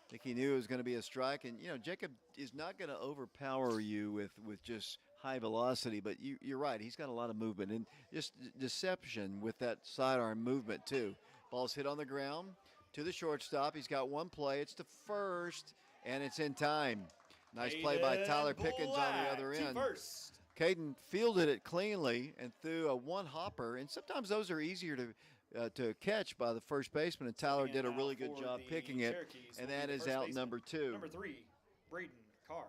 I think he knew it was going to be a strike. And, you know, Jacob is not going to overpower you with just high velocity, but you're right. He's got a lot of movement and just deception with that sidearm movement, too. Ball's hit on the ground. To the shortstop. He's got 1 play. It's to first, and it's in time. Nice play by Tyler Pickens on the other end. Caden fielded it cleanly and threw a 1-hopper, and sometimes those are easier to catch by the first baseman, and Tyler did a really good job picking it, and that is out number 2. Number 3, Braden Carr.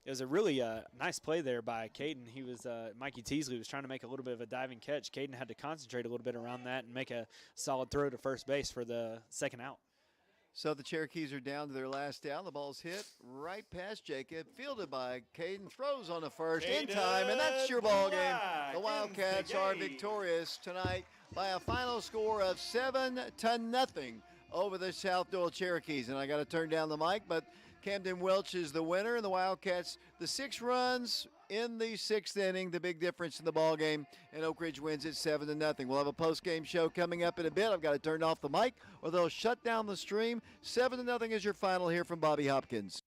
it was a really nice play there by Caden. He was Mikey Teasley was trying to make a little bit of a diving catch. Caden had to concentrate a little bit around that and make a solid throw to first base for the second out. So the Cherokees are down to their last down. The ball's hit right past Jacob, fielded by Caden, throws on the first in time, and that's your ball game. The Wildcats are victorious tonight by a final score of 7-0 over the South Doyle Cherokees. And I got to turn down the mic, but Camden Welch is the winner, and the Wildcats, the 6 runs in the 6th inning, the big difference in the ball game, and Oak Ridge wins it 7-0. We'll have a post-game show coming up in a bit. I've got to turn off the mic, or they'll shut down the stream. 7-0 is your final here from Bobby Hopkins.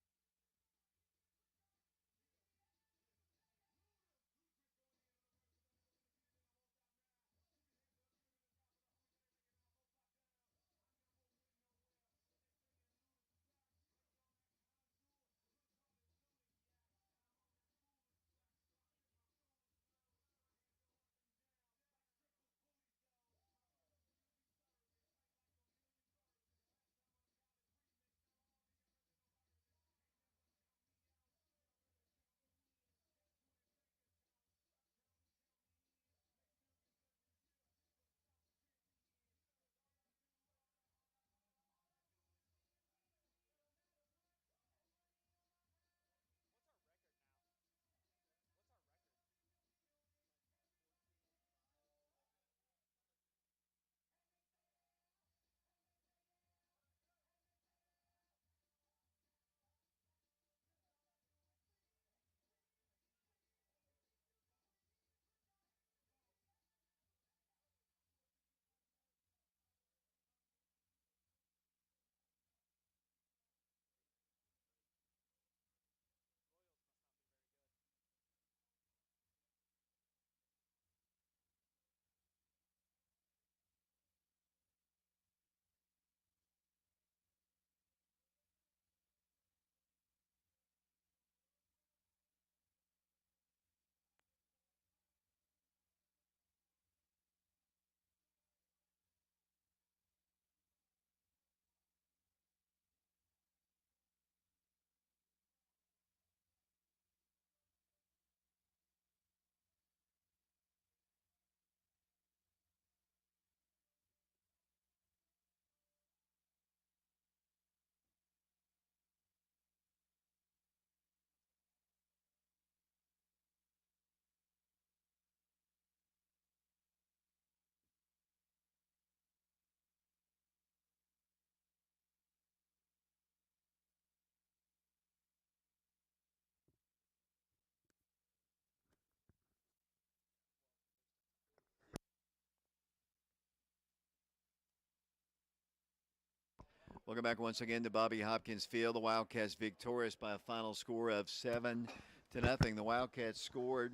Welcome back once again to Bobby Hopkins Field. The Wildcats victorious by a final score of 7-0. The Wildcats scored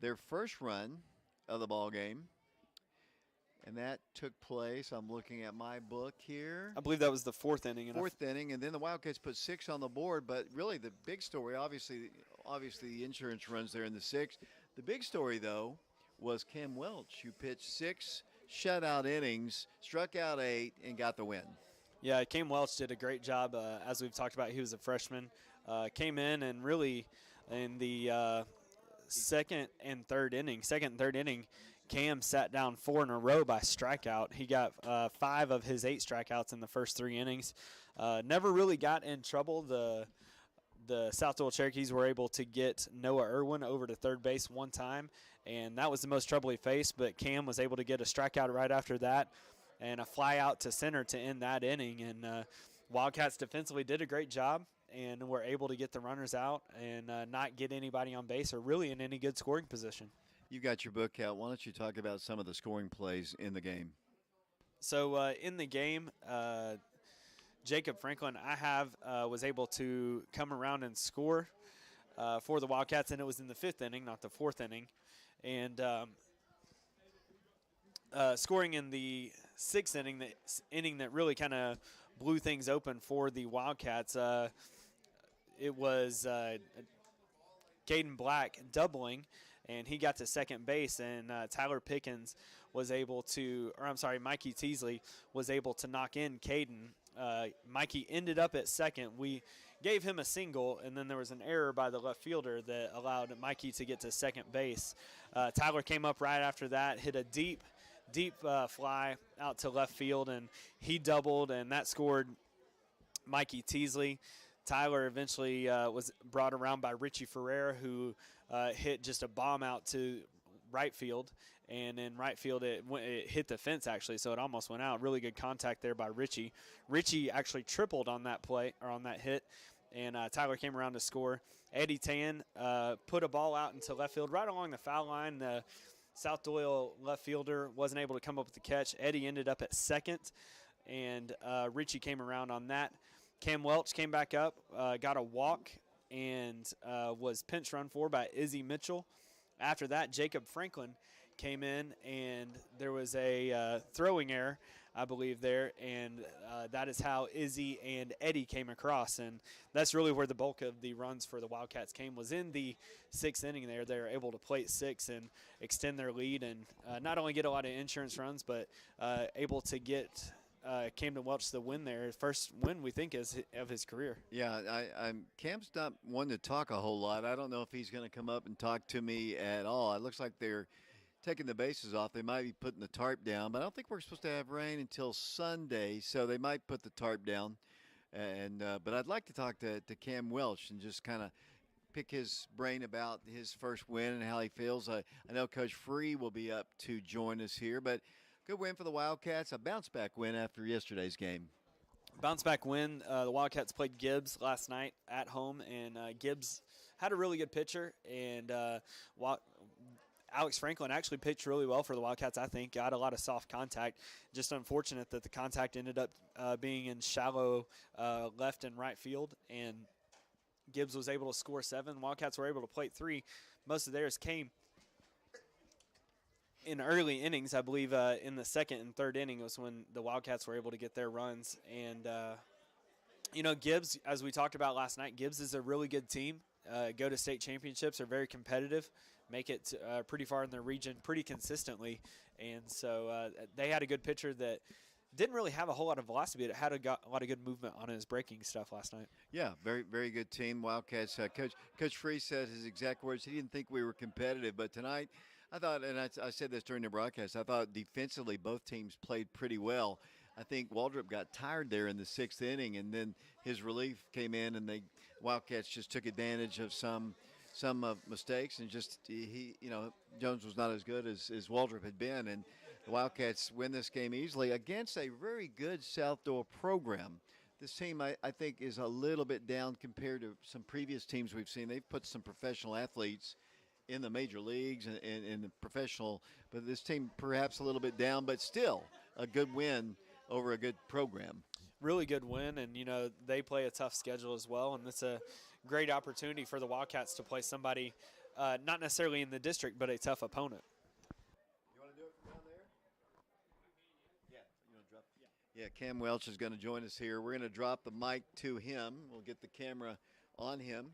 their first run of the ball game, and that took place. I'm looking at my book here. I believe that was the 4th inning. Fourth inning, and then the Wildcats put 6 on the board. But really, the big story, obviously, the insurance runs there in the 6th. The big story, though, was Cam Welch, who pitched 6 shutout innings, struck out 8, and got the win. Yeah, Cam Welch did a great job. As we've talked about, he was a freshman. Came in and really in the second and third inning, Cam sat down 4 in a row by strikeout. He got 5 of his 8 strikeouts in the first 3 innings. Never really got in trouble. The South Doyle Cherokees were able to get Noah Irwin over to third base one time, and that was the most trouble he faced, but Cam was able to get a strikeout right after that and a fly out to center to end that inning. And Wildcats defensively did a great job and were able to get the runners out and not get anybody on base or really in any good scoring position. You got your book out. Why don't you talk about some of the scoring plays in the game? So in the game, Jacob Franklin, was able to come around and score for the Wildcats, and it was in the 5th inning, not the 4th inning. And scoring in the 6th inning, the inning that really kind of blew things open for the Wildcats, it was Caden Black doubling, and he got to second base, and Tyler Pickens was able to, Mikey Teasley was able to knock in Caden Mikey ended up at second. We gave him a single, and then there was an error by the left fielder that allowed Mikey to get to second base. Tyler came up right after that, hit a deep fly out to left field, and he doubled, and that scored Mikey Teasley. Tyler eventually was brought around by Richie Ferrer, who hit just a bomb out to right field, and in right field it hit the fence actually, so it almost went out. Really good contact there by Richie. Richie actually tripled on that play or on that hit, and Tyler came around to score. Eddie Tan put a ball out into left field right along the foul line. The South Doyle left fielder wasn't able to come up with the catch. Eddie ended up at second, and Richie came around on that. Cam Welch came back up, got a walk, and was pinch run for by Izzy Mitchell. After that, Jacob Franklin came in, and there was a throwing error, I believe, there, and that is how Izzy and Eddie came across, and that's really where the bulk of the runs for the Wildcats came, was in the sixth inning there. They were able to plate six and extend their lead, and not only get a lot of insurance runs, but able to get Camden Welch the win there. First win, we think, of his career. Yeah, Cam's not one to talk a whole lot. I don't know if he's going to come up and talk to me at all. It looks like they're taking the bases off. They might be putting the tarp down, but I don't think we're supposed to have rain until Sunday, so they might put the tarp down. And but I'd like to talk to Cam Welch and just kind of pick his brain about his first win and how he feels. I know Coach Free will be up to join us here, but good win for the Wildcats, a bounce-back win after yesterday's game. Bounce-back win. The Wildcats played Gibbs last night at home, and Gibbs had a really good pitcher, and Alex Franklin actually pitched really well for the Wildcats, I think. Got a lot of soft contact. Just unfortunate that the contact ended up being in shallow left and right field, and Gibbs was able to score 7. Wildcats were able to plate 3. Most of theirs came in early innings. I believe in the second and third inning was when the Wildcats were able to get their runs. And, Gibbs, as we talked about last night, Gibbs is a really good team. Go to state championships, are very competitive, make it pretty far in their region pretty consistently. And so they had a good pitcher that didn't really have a whole lot of velocity, but it had a lot of good movement on his breaking stuff last night. Yeah, very, very good team. Wildcats. Coach Free said his exact words. He didn't think we were competitive, but tonight I thought, and I said this during the broadcast, I thought defensively both teams played pretty well. I think Waldrop got tired there in the 6th inning, and then his relief came in, and the Wildcats just took advantage of some mistakes, and just Jones was not as good as Waldrop had been, and the Wildcats win this game easily against a very good South Doyle program. This team, I think, is a little bit down compared to some previous teams we've seen. They've put some professional athletes in the major leagues and in the professional, but this team perhaps a little bit down, but still a good win over a good program. Really good win, and they play a tough schedule as well, and it's a great opportunity for the Wildcats to play somebody not necessarily in the district, but a tough opponent. You want to do it from down there? Yeah. You want to drop? Yeah, Cam Welch is going to join us here. We're going to drop the mic to him. We'll get the camera on him.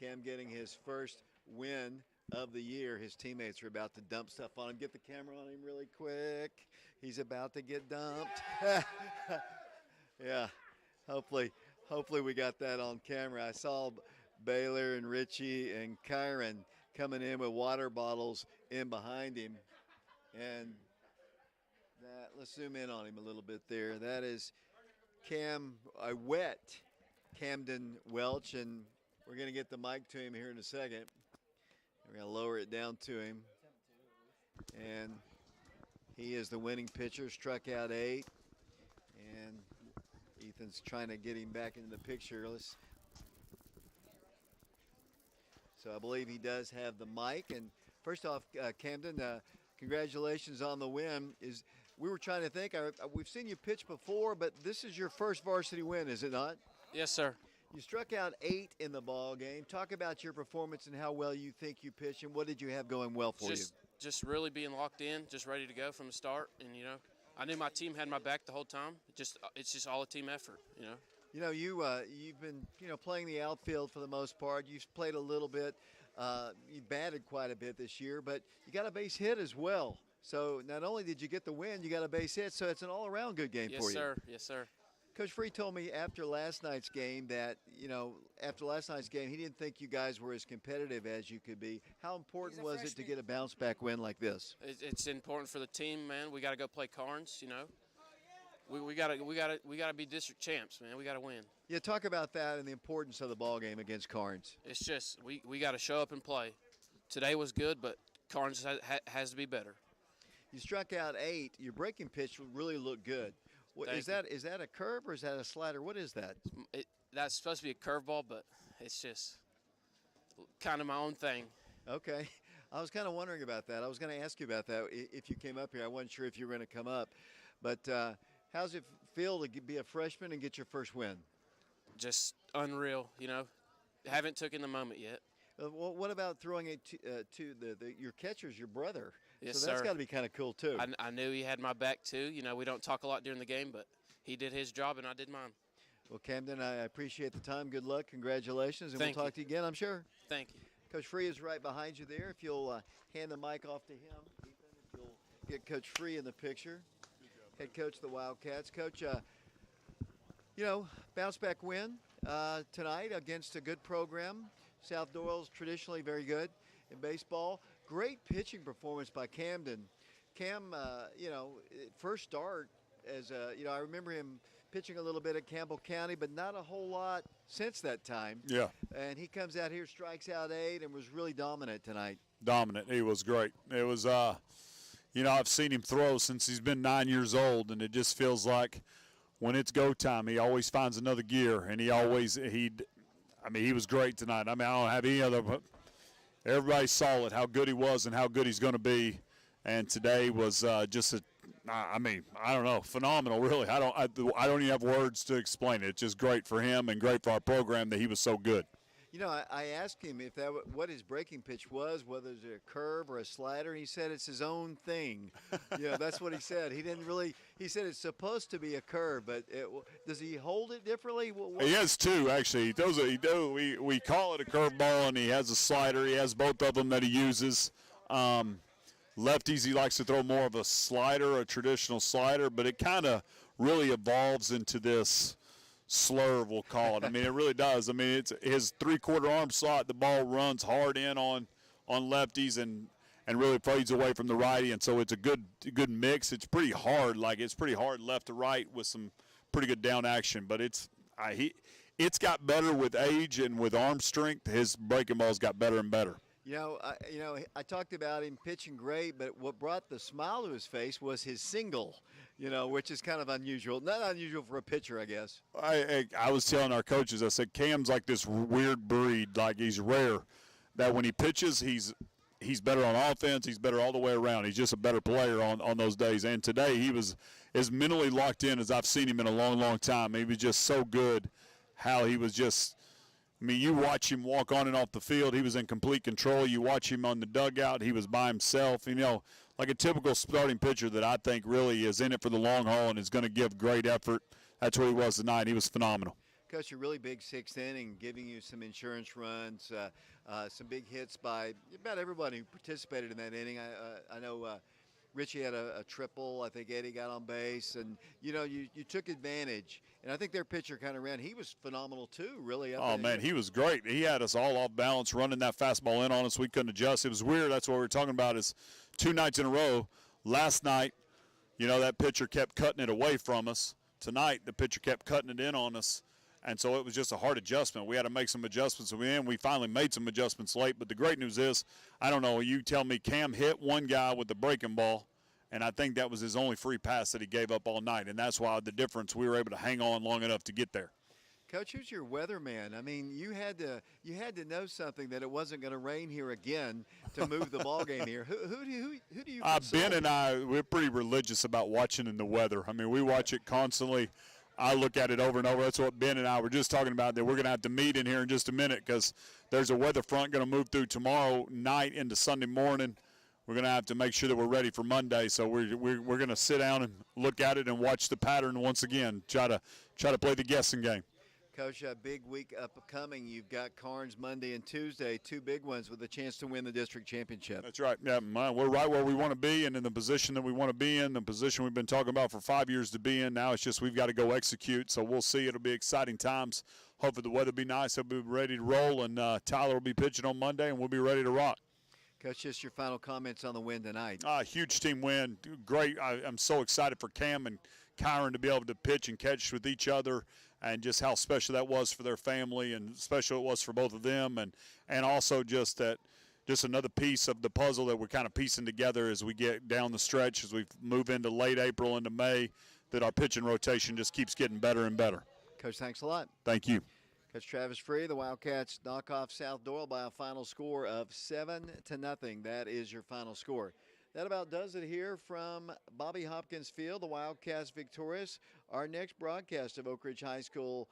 Cam getting his first win of the year. His teammates are about to dump stuff on him. Get the camera on him really quick. He's about to get dumped. Yeah, hopefully we got that on camera. I saw Baylor and Richie and Kyron coming in with water bottles in behind him. And let's zoom in on him a little bit there. That is wet Camden Welch, and we're going to get the mic to him here in a second. We're going to lower it down to him. And he is the winning pitcher, struck out 8. And Ethan's trying to get him back into the picture. So I believe he does have the mic. And first off, Camden, congratulations on the win. We were trying to think, we've seen you pitch before, but this is your first varsity win, is it not? Yes, sir. You struck out 8 in the ball game. Talk about your performance and how well you think you pitched, and what did you have going well for you? Just really being locked in, just ready to go from the start, and I knew my team had my back the whole time. It's just all a team effort, You've been playing the outfield for the most part. You've played a little bit. You batted quite a bit this year, but you got a base hit as well. So not only did you get the win, you got a base hit. So it's an all-around good game for you. Yes, sir. Coach Free told me after last night's game that, he didn't think you guys were as competitive as you could be. How important was it to get a bounce-back win like this? It's important for the team, man. We got to go play Carnes, you know. We gotta be district champs, man. We gotta win. Yeah, talk about that and the importance of the ball game against Carnes. It's just we gotta show up and play. Today was good, but Carnes has to be better. You struck out 8. Your breaking pitch really looked good. Is that a curve or is that a slider? What is that? That's supposed to be a curveball, but it's just kind of my own thing. Okay. I was kind of wondering about that. I was going to ask you about that if you came up here. I wasn't sure if you were going to come up. But how's it feel to be a freshman and get your first win? Just unreal, you know. Haven't taken the moment yet. Well, what about throwing it to your catcher's your brother? Yes, so that's sir. got to be kind of cool, too. I knew he had my back, too. You know, we don't talk a lot during the game, but he did his job, and I did mine. Well, Camden, I appreciate the time. Good luck. Congratulations. And Thank we'll you. talk to you again, I'm sure. Thank you. Coach Free is right behind you there. If you'll hand the mic off to him, Ethan, if you'll get Coach Free in the picture. Head coach of the Wildcats. Coach, bounce-back win tonight against a good program. South Doyle's traditionally very good in baseball. Great pitching performance by Camden. Cam, first start as I remember him pitching a little bit at Campbell County, but not a whole lot since that time. Yeah. And he comes out here, strikes out 8, and was really dominant tonight. Dominant. He was great. It was, I've seen him throw since he's been 9 years old, and it just feels like when it's go time, he always finds another gear, and he was great tonight. I don't have any other, but everybody saw it, how good he was and how good he's going to be. And today was I don't know, phenomenal, really. I don't even have words to explain it. It's just great for him and great for our program that he was so good. I asked him if what his breaking pitch was, whether it's a curve or a slider, and he said it's his own thing. That's what he said. He said it's supposed to be a curve, but does he hold it differently? He has two, actually. We call it a curveball, and he has a slider. He has both of them that he uses. Lefties, he likes to throw more of a slider, a traditional slider, but it kind of really evolves into this slurve, we'll call it. It really does. It's his three-quarter arm slot. The ball runs hard in on lefties and really fades away from the righty, and so it's a good mix. It's pretty hard. It's pretty hard left to right with some pretty good down action, but it's got better with age and with arm strength. His breaking ball's got better and better. I talked about him pitching great, but what brought the smile to his face was his single, which is kind of unusual. Not unusual for a pitcher, I guess. I was telling our coaches, I said, Cam's like this weird breed, like he's rare, that when he pitches, he's better on offense, he's better all the way around. He's just a better player on those days. And today he was as mentally locked in as I've seen him in a long, long time. He was just so good how he was just – you watch him walk on and off the field. He was in complete control. You watch him on the dugout. He was by himself. Like a typical starting pitcher that I think really is in it for the long haul and is going to give great effort. That's what he was tonight. He was phenomenal. Coach, a really big sixth inning, giving you some insurance runs, some big hits by about everybody who participated in that inning. I know Richie had a triple. I think Eddie got on base. And, you took advantage. And I think their pitcher kind of ran. He was phenomenal, too, really. Oh, man, he was great. He had us all off balance, running that fastball in on us. We couldn't adjust. It was weird. That's what we were talking about is 2 nights in a row. Last night, that pitcher kept cutting it away from us. Tonight, the pitcher kept cutting it in on us. And so it was just a hard adjustment. We had to make some adjustments. We finally made some adjustments late. But the great news is, I don't know, you tell me Cam hit one guy with the breaking ball, and I think that was his only free pass that he gave up all night. And that's why the difference, we were able to hang on long enough to get there. Coach, who's your weatherman? You had to know something that it wasn't going to rain here again to move the ball game here. Who do you consult? Ben and I, we're pretty religious about watching in the weather. We watch it constantly. I look at it over and over. That's what Ben and I were just talking about, that we're going to have to meet in here in just a minute because there's a weather front going to move through tomorrow night into Sunday morning. We're going to have to make sure that we're ready for Monday. So we're going to sit down and look at it and watch the pattern once again, try to play the guessing game. Coach, a big week upcoming. You've got Carnes Monday and Tuesday, two big ones with a chance to win the district championship. That's right. Yeah, we're right where we want to be and in the position that we want to be in, the position we've been talking about for 5 years to be in. Now it's just we've got to go execute. So we'll see. It'll be exciting times. Hopefully the weather will be nice. We'll be ready to roll, and Tyler will be pitching on Monday, and we'll be ready to rock. Coach, just your final comments on the win tonight. Huge team win. Great. I'm so excited for Cam and Kyron to be able to pitch and catch with each other, and just how special that was for their family and special it was for both of them, and also just another piece of the puzzle that we're kind of piecing together as we get down the stretch, as we move into late April into May, that our pitching rotation just keeps getting better and better. Coach, thanks a lot. Thank you. Coach Travis Free, the Wildcats knock off South Doyle by a final score of 7-0. That is your final score. That about does it here from Bobby Hopkins Field. The Wildcats victorious. Our next broadcast of Oak Ridge High School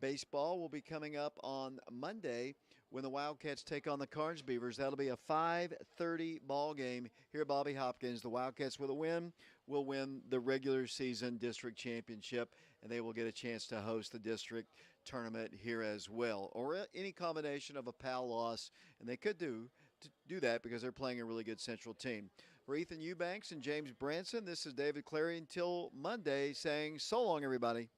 baseball will be coming up on Monday when the Wildcats take on the Carnes Beavers. That'll be a 5:30 ball game here at Bobby Hopkins. The Wildcats with a win will win the regular season district championship, and they will get a chance to host the district tournament here as well, or any combination of a PAL loss, and they could do that because they're playing a really good Central team. For Ethan Eubanks and James Branson, this is David Clary until Monday saying so long, everybody.